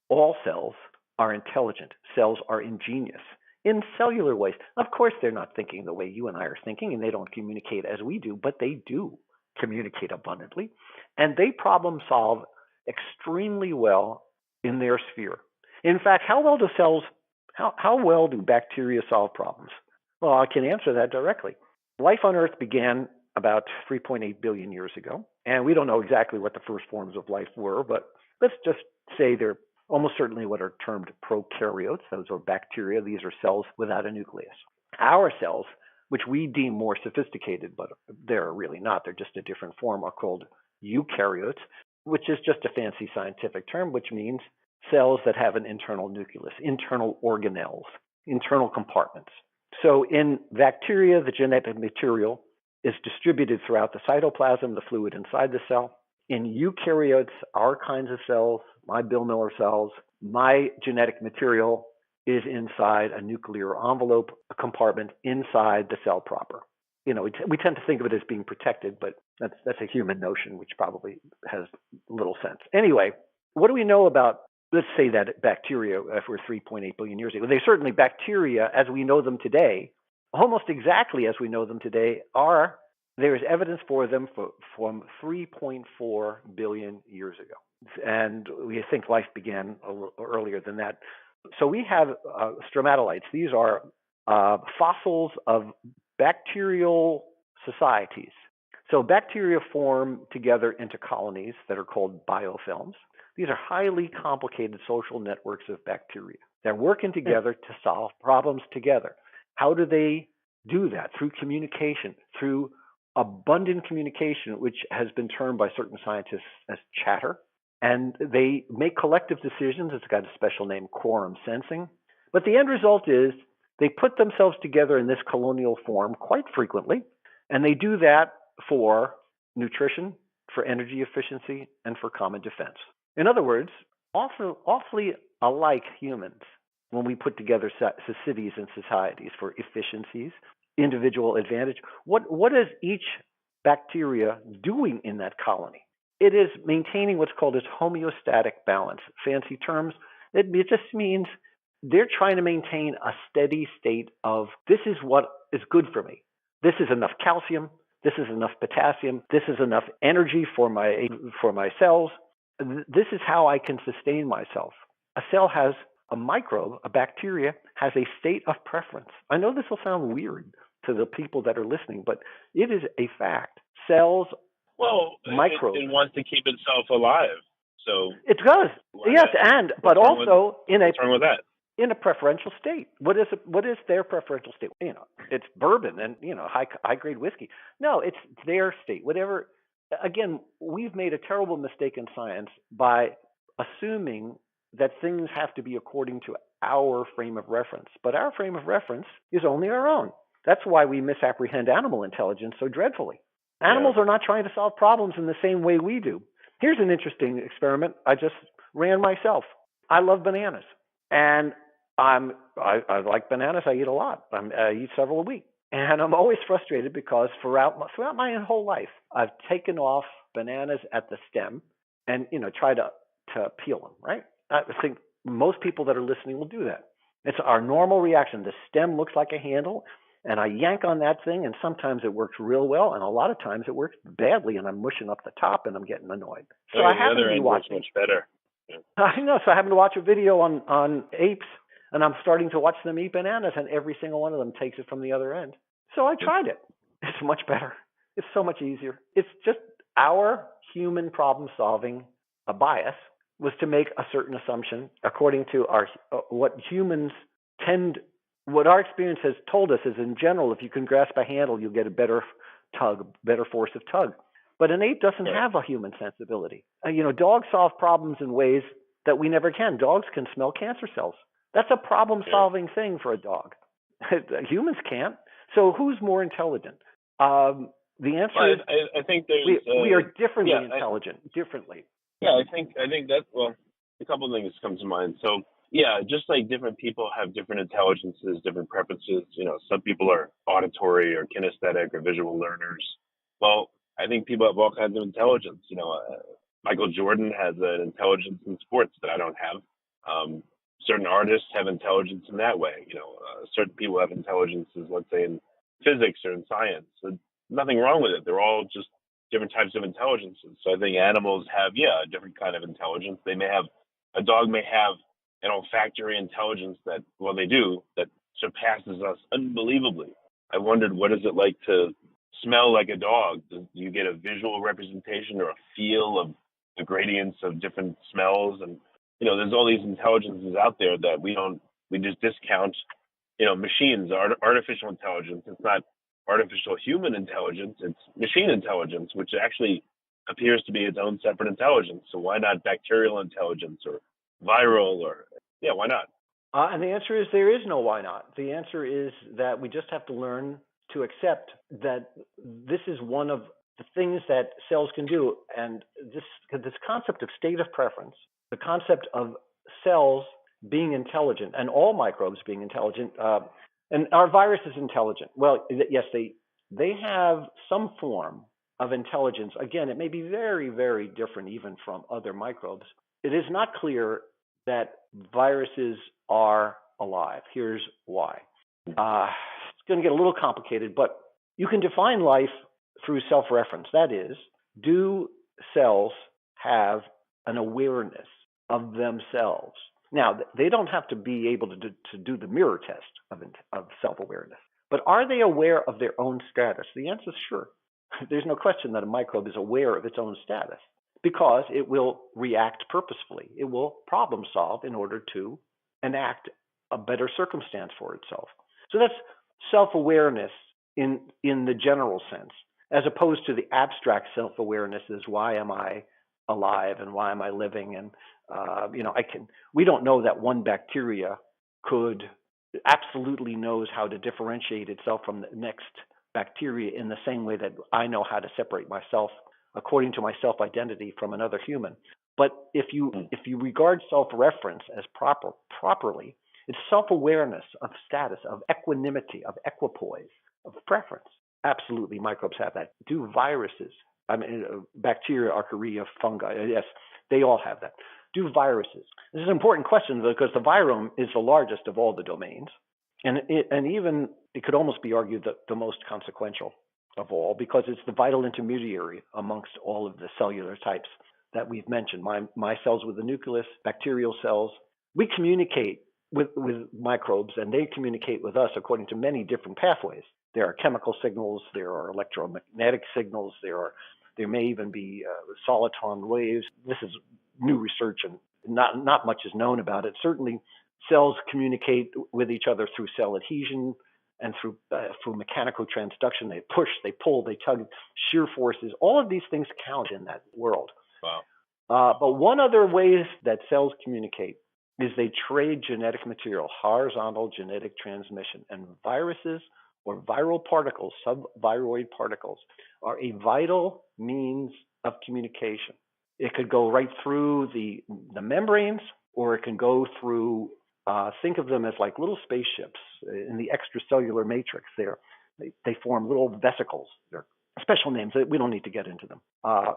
All cells are intelligent. Cells are ingenious in cellular ways. Of course, they're not thinking the way you and I are thinking, and they don't communicate as we do, but they do communicate abundantly. And they problem solve extremely well in their sphere. In fact, how well do bacteria solve problems? Well, I can answer that directly. Life on Earth began about 3.8 billion years ago, and we don't know exactly what the first forms of life were, but let's just say they're almost certainly what are termed prokaryotes. Those are bacteria. These are cells without a nucleus. Our cells, which we deem more sophisticated, but they're really not, they're just a different form, are called eukaryotes, which is just a fancy scientific term, which means cells that have an internal nucleus, internal organelles, internal compartments. So in bacteria, the genetic material is distributed throughout the cytoplasm, the fluid inside the cell. In eukaryotes, our kinds of cells, my Bill Miller cells, my genetic material is inside a nuclear envelope, a compartment inside the cell proper. We tend to think of it as being protected, but that's a human notion, which probably has little sense. Anyway, what do we know about, let's say that bacteria, if we're 3.8 billion years ago? They certainly, bacteria as we know them today, almost exactly as we know them today, there is evidence for them from 3.4 billion years ago. And we think life began a little earlier than that. So we have stromatolites. These are fossils of bacterial societies. So bacteria form together into colonies that are called biofilms. These are highly complicated social networks of bacteria. They're working together to solve problems together. How do they do that? Through communication, through abundant communication, which has been termed by certain scientists as chatter. And they make collective decisions. It's got a special name, quorum sensing. But the end result is they put themselves together in this colonial form quite frequently, and they do that for nutrition, for energy efficiency, and for common defense. In other words, awfully alike humans when we put together cities and societies for efficiencies, individual advantage. What is each bacteria doing in that colony? It is maintaining what's called its homeostatic balance. Fancy terms. It just means they're trying to maintain a steady state of, this is what is good for me. This is enough calcium. This is enough potassium. This is enough energy for my cells. This is how I can sustain myself. A cell has a microbe, a bacteria, has a state of preference. I know this will sound weird to the people that are listening, but it is a fact. Cells, microbes. It wants to keep itself alive. So it does. Yes, but also what's wrong with that? In a preferential state. What is their preferential state? It's bourbon and high grade whiskey. No, it's their state. Whatever. Again, we've made a terrible mistake in science by assuming that things have to be according to our frame of reference. But our frame of reference is only our own. That's why we misapprehend animal intelligence so dreadfully. Animals are not trying to solve problems in the same way we do. Here's an interesting experiment I just ran myself. I love bananas, and I like bananas. I eat a lot. I eat several a week, and I'm always frustrated because throughout my whole life, I've taken off bananas at the stem and try to peel them. Right? I think most people that are listening will do that. It's our normal reaction. The stem looks like a handle, and I yank on that thing, and sometimes it works real well, and a lot of times it works badly, and I'm mushing up the top, and I'm getting annoyed. So I happen to be watching. Much better. Yeah. I know. So I happen to watch a video on apes, and I'm starting to watch them eat bananas, and every single one of them takes it from the other end. So I tried it. It's much better. It's so much easier. It's just our human problem-solving bias was to make a certain assumption according to what humans tend what our experience has told us is, in general, if you can grasp a handle, you'll get a better tug, better force of tug. But an ape doesn't have a human sensibility. Dogs solve problems in ways that we never can. Dogs can smell cancer cells. That's a problem-solving thing for a dog. Humans can't. So who's more intelligent? The answer is I think there's we are differently intelligent. Differently. Yeah, I think that, well, a couple of things come to mind. So yeah, just like different people have different intelligences, different preferences. Some people are auditory or kinesthetic or visual learners. Well, I think people have all kinds of intelligence. Michael Jordan has an intelligence in sports that I don't have. Certain artists have intelligence in that way. Certain people have intelligences, let's say, in physics or in science. So nothing wrong with it. They're all just different types of intelligences. So I think animals have, a different kind of intelligence. A dog may have an olfactory intelligence that surpasses us unbelievably. I wondered, what is it like to smell like a dog? Do you get a visual representation or a feel of the gradients of different smells? And, there's all these intelligences out there that we just discount, machines, artificial intelligence. It's not artificial human intelligence, it's machine intelligence, which actually appears to be its own separate intelligence. So why not bacterial intelligence or viral why not? And the answer is there is no why not. The answer is that we just have to learn to accept that this is one of the things that cells can do. And this concept of state of preference, the concept of cells being intelligent and all microbes being intelligent, and our virus is intelligent. Well, yes, they have some form of intelligence. Again, it may be very, very different even from other microbes. It is not clear that viruses are alive. Here's why. It's going to get a little complicated, but you can define life through self-reference. That is, do cells have an awareness of themselves? Now, they don't have to be able to do the mirror test of self-awareness, but are they aware of their own status? The answer is sure. There's no question that a microbe is aware of its own status because it will react purposefully. It will problem solve in order to enact a better circumstance for itself. So that's self-awareness in the general sense, as opposed to the abstract self-awareness is why am I alive and why am I living? And we don't know that one bacteria absolutely knows how to differentiate itself from the next bacteria in the same way that I know how to separate myself according to my self-identity from another human. But if you regard self-reference as properly, it's self-awareness of status, of equanimity, of equipoise, of preference. Absolutely, microbes have that. Do viruses, bacteria, archaea, fungi, yes, they all have that. Do viruses? This is an important question because the virome is the largest of all the domains, and even it could almost be argued that the most consequential of all because it's the vital intermediary amongst all of the cellular types that we've mentioned. My cells with the nucleus, bacterial cells. We communicate with microbes, and they communicate with us according to many different pathways. There are chemical signals, there are electromagnetic signals, there may even be soliton waves. This is new research, and not much is known about it. Certainly, cells communicate with each other through cell adhesion and through mechanical transduction. They push, they pull, they tug, shear forces. All of these things count in that world. Wow. But one other way that cells communicate is they trade genetic material, horizontal genetic transmission, and viruses or viral particles, subviroid particles, are a vital means of communication. It could go right through the membranes, or it can go through, think of them as like little spaceships in the extracellular matrix there. They form little vesicles. They're special names. We don't need to get into them.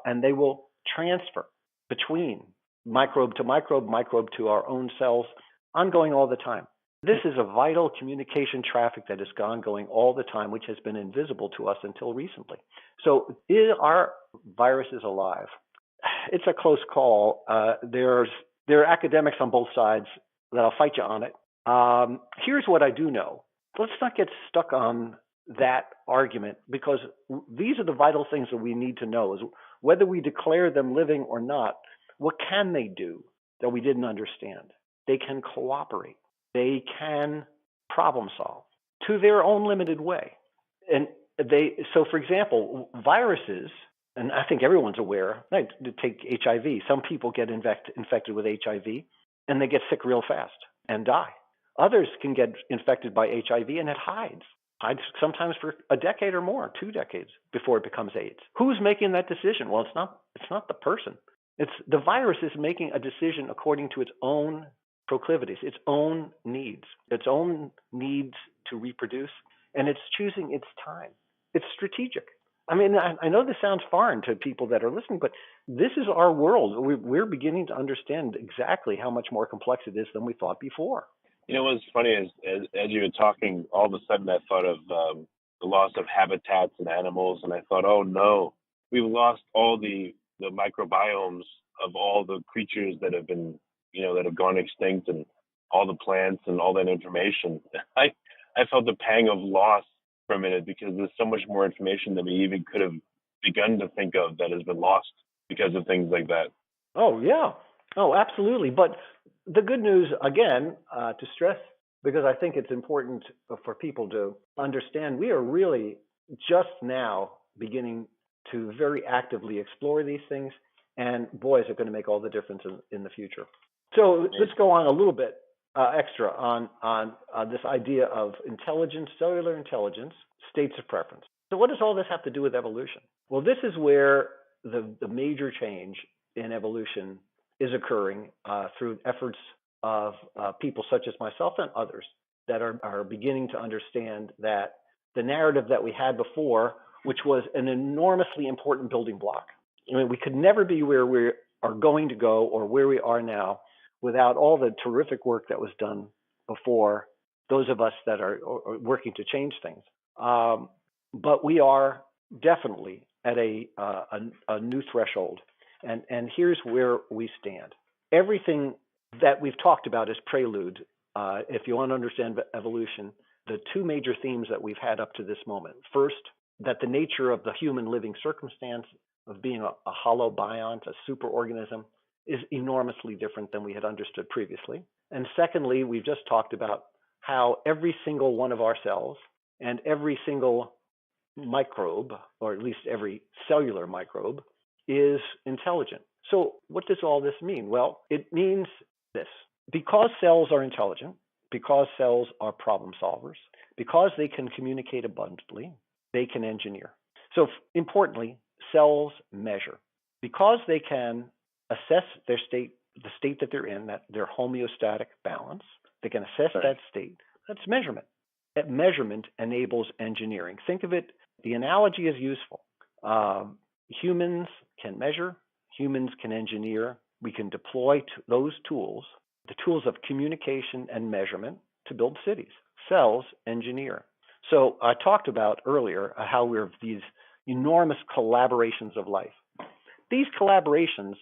And they will transfer between microbe to microbe, microbe to our own cells, ongoing all the time. This is a vital communication traffic that is ongoing all the time, which has been invisible to us until recently. So are viruses alive? It's a close call. There are academics on both sides that'll fight you on it. Here's what I do know. Let's not get stuck on that argument because these are the vital things that we need to know is whether we declare them living or not, what can they do that we didn't understand? They can cooperate. They can problem solve to their own limited way. And so for example, viruses, and I think everyone's aware, like, to take HIV. Some people get infected with HIV and they get sick real fast and die. Others can get infected by HIV and it hides sometimes for a decade or more, 2 decades before it becomes AIDS. Who's making that decision? Well, it's not the person. It's the virus is making a decision according to its own proclivities, its own needs to reproduce, and it's choosing its time. It's strategic. I mean, I know this sounds foreign to people that are listening, but this is our world. We're beginning to understand exactly how much more complex it is than we thought before. You know what's funny is, as you were talking, all of a sudden I thought of the loss of habitats and animals, and I thought, oh no, we've lost all the microbiomes of all the creatures that have been, that have gone extinct, and all the plants and all that information. I felt the pang of loss for a minute, because there's so much more information than we even could have begun to think of that has been lost because of things like that. Oh, yeah. Oh, absolutely. But the good news, again, to stress, because I think it's important for people to understand, we are really just now beginning to very actively explore these things. And boy, is it going to make all the difference in the future. So let's go on a little bit extra on this idea of intelligence, cellular intelligence, states of preference. So what does all this have to do with evolution? Well, this is where the major change in evolution is occurring through efforts of people such as myself and others that are beginning to understand that the narrative that we had before, which was an enormously important building block. I mean, we could never be where we are going to go or where we are now without all the terrific work that was done before, those of us that are working to change things. But we are definitely at a new threshold. And here's where we stand. Everything that we've talked about is prelude. If you want to understand evolution, the 2 major themes that we've had up to this moment. First, that the nature of the human living circumstance of being a holobiont, a superorganism, is enormously different than we had understood previously. And secondly, we've just talked about how every single one of our cells and every single microbe, or at least every cellular microbe, is intelligent. So what does all this mean? Well, it means this. Because cells are intelligent, because cells are problem solvers, because they can communicate abundantly, they can engineer. So importantly, cells measure. Because they can assess their state, the state that they're in, that their homeostatic balance, they can assess that state. That's measurement. That measurement enables engineering. Think of it, the analogy is useful. Humans can measure, humans can engineer. We can deploy those tools, the tools of communication and measurement, to build cities. Cells engineer. So I talked about earlier how we're these enormous collaborations of life. These collaborations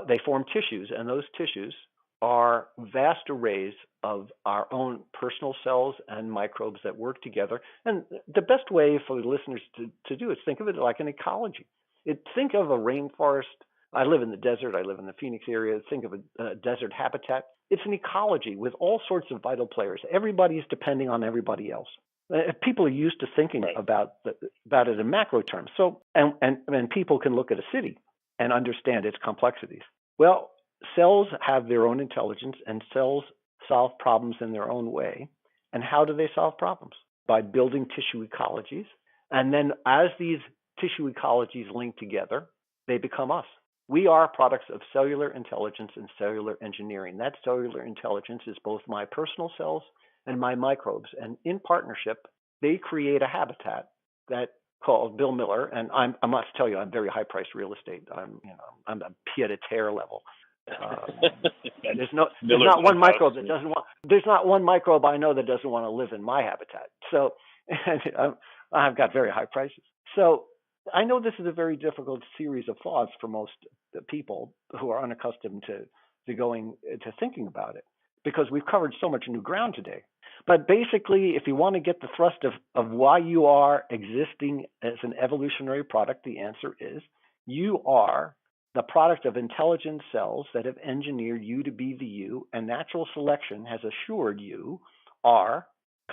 they form tissues, and those tissues are vast arrays of our own personal cells and microbes that work together. And the best way for the listeners to do is think of it like an ecology. Think of a rainforest. I live in the desert. I live in the Phoenix area. Think of a desert habitat. It's an ecology with all sorts of vital players. Everybody's depending on everybody else. People are used to thinking about it in macro terms. So, and people can look at a city and understand its complexities. Well, cells have their own intelligence, and cells solve problems in their own way. And how do they solve problems? By building tissue ecologies. And then as these tissue ecologies link together, they become us. We are products of cellular intelligence and cellular engineering. That cellular intelligence is both my personal cells and my microbes. And in partnership, they create a habitat that called Bill Miller. And I must tell you, I'm very high-priced real estate. I'm a pied-à-terre level. There's not one microbe that doesn't want. There's not one microbe I know that doesn't want to live in my habitat. So I've got very high prices. So I know this is a very difficult series of thoughts for most people who are unaccustomed to going to thinking about it, because we've covered so much new ground today. But basically, if you want to get the thrust of why you are existing as an evolutionary product, the answer is you are the product of intelligent cells that have engineered you to be the you, and natural selection has assured you are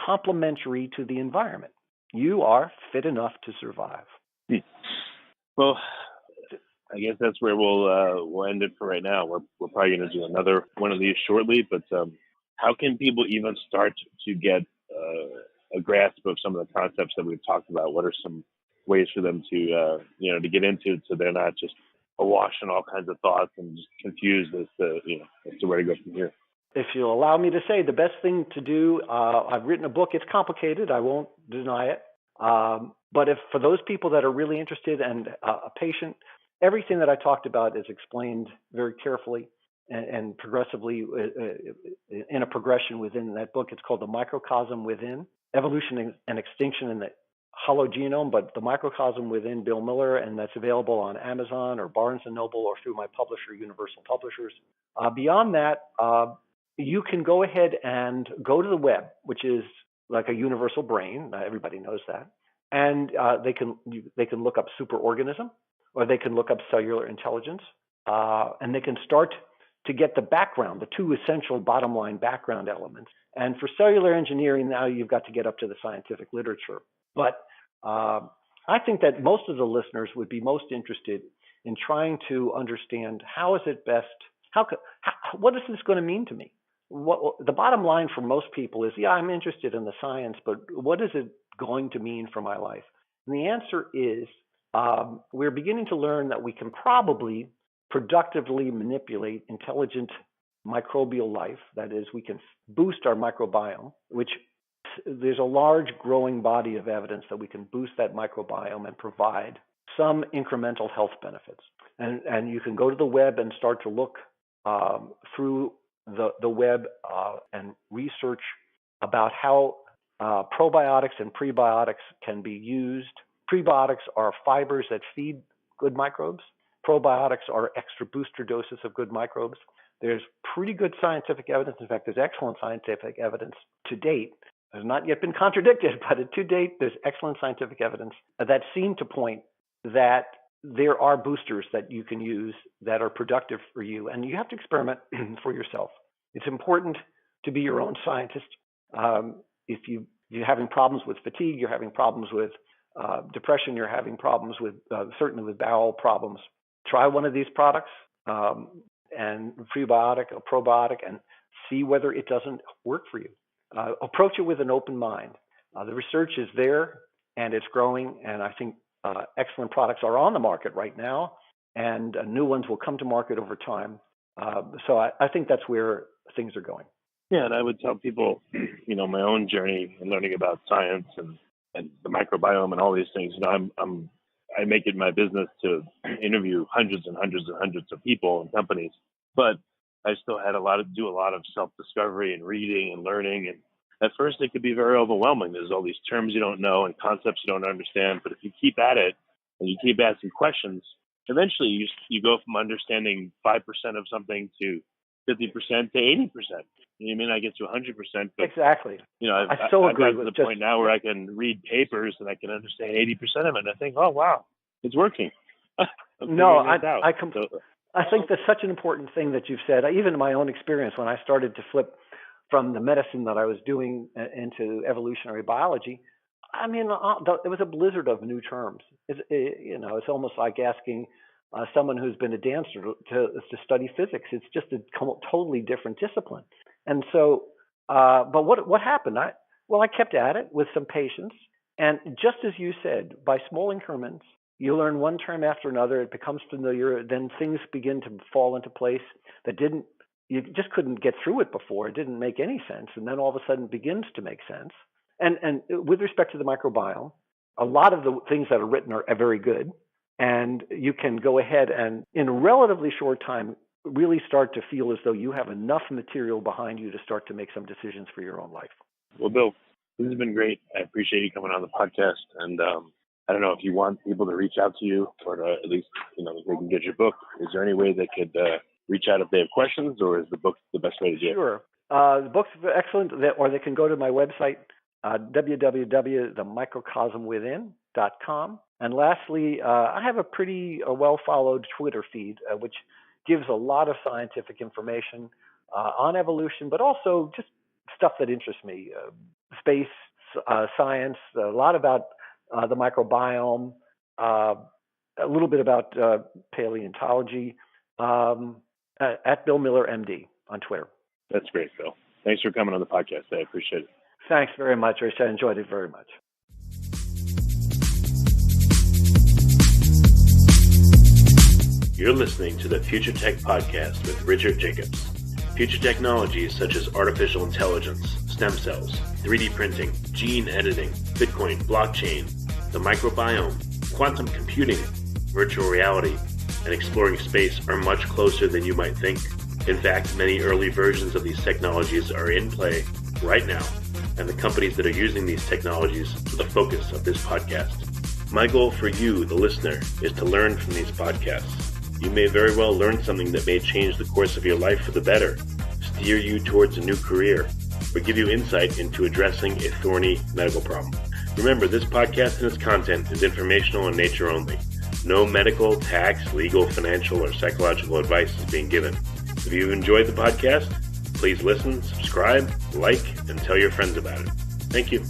complementary to the environment. You are fit enough to survive. Well, I guess that's where we'll end it for right now. We're probably going to do another one of these shortly, but how can people even start to get a grasp of some of the concepts that we've talked about? What are some ways for them to to get into it so they're not just awash in all kinds of thoughts and just confused as to where to go from here? If you'll allow me to say, the best thing to do, I've written a book. It's complicated. I won't deny it. But if for those people that are really interested and a patient, everything that I talked about is explained very carefully and progressively in a progression within that book. It's called The Microcosm Within, Evolution and Extinction in the Hollow Genome, but The Microcosm Within, Bill Miller, and that's available on Amazon or Barnes & Noble or through my publisher, Universal Publishers. Beyond that, you can go ahead and go to the web, which is like a universal brain. Everybody knows that. And they can look up superorganism, or they can look up cellular intelligence, and they can start to get the background, the two essential bottom line background elements. And for cellular engineering, now you've got to get up to the scientific literature. But I think that most of the listeners would be most interested in trying to understand how is it best, what is this going to mean to me? The bottom line for most people is, yeah, I'm interested in the science, but what is it going to mean for my life? And the answer is we're beginning to learn that we can probably productively manipulate intelligent microbial life. That is, we can boost our microbiome, which there's a large growing body of evidence that we can boost that microbiome and provide some incremental health benefits. And you can go to the web and start to look through the web and research about how probiotics and prebiotics can be used. Prebiotics are fibers that feed good microbes. Probiotics are extra booster doses of good microbes. There's pretty good scientific evidence. In fact, there's excellent scientific evidence to date. It has not yet been contradicted, but to date, there's excellent scientific evidence that seem to point that there are boosters that you can use that are productive for you, and you have to experiment for yourself. It's important to be your own scientist. If you're having problems with fatigue, you're having problems with depression, you're having problems with certainly with bowel problems, try one of these products and prebiotic or probiotic and see whether it doesn't work for you. Approach it with an open mind. The research is there and it's growing, and I think excellent products are on the market right now, and new ones will come to market over time. So I think that's where things are going. Yeah, and I would tell people, my own journey in learning about science and the microbiome and all these things. I make it my business to interview hundreds and hundreds and hundreds of people and companies, but I still had do a lot of self-discovery and reading and learning. And at first it could be very overwhelming. There's all these terms you don't know and concepts you don't understand. But if you keep at it and you keep asking questions, eventually you go from understanding 5% of something to 50% to 80%. You may not get to 100%, but exactly. I've agree gotten to the point now where I can read papers and I can understand 80% of it. And I think, oh wow, it's working. I think that's such an important thing that you've said. Even in my own experience, when I started to flip from the medicine that I was doing into evolutionary biology, it was a blizzard of new terms. It's almost like asking someone who's been a dancer to study physics. It's just a totally different discipline. And so, but what happened? I kept at it with some patience. And just as you said, by small increments, you learn one term after another, it becomes familiar, then things begin to fall into place that you just couldn't get through it before. It didn't make any sense. And then all of a sudden it begins to make sense. And with respect to the microbiome, a lot of the things that are written are very good. And you can go ahead and in a relatively short time, really start to feel as though you have enough material behind you to start to make some decisions for your own life. Well, Bill, this has been great. I appreciate you coming on the podcast. And I don't know if you want people to reach out to you or to at least, they can get your book. Is there any way they could reach out if they have questions, or is the book the best way to do it? Sure. The book's excellent, or they can go to my website, www.themicrocosmwithin.com. And lastly, I have a pretty well-followed Twitter feed, which gives a lot of scientific information on evolution, but also just stuff that interests me: space, science, a lot about the microbiome, a little bit about paleontology. At Bill Miller, MD, on Twitter. That's great, Bill. Thanks for coming on the podcast. I appreciate it. Thanks very much, Rich. I enjoyed it very much. You're listening to the Future Tech Podcast with Richard Jacobs. Future technologies such as artificial intelligence, stem cells, 3D printing, gene editing, Bitcoin, blockchain, the microbiome, quantum computing, virtual reality, and exploring space are much closer than you might think. In fact, many early versions of these technologies are in play right now, and the companies that are using these technologies are the focus of this podcast. My goal for you, the listener, is to learn from these podcasts. You may very well learn something that may change the course of your life for the better, steer you towards a new career, or give you insight into addressing a thorny medical problem. Remember, this podcast and its content is informational in nature only. No medical, tax, legal, financial, or psychological advice is being given. If you've enjoyed the podcast, please listen, subscribe, like, and tell your friends about it. Thank you.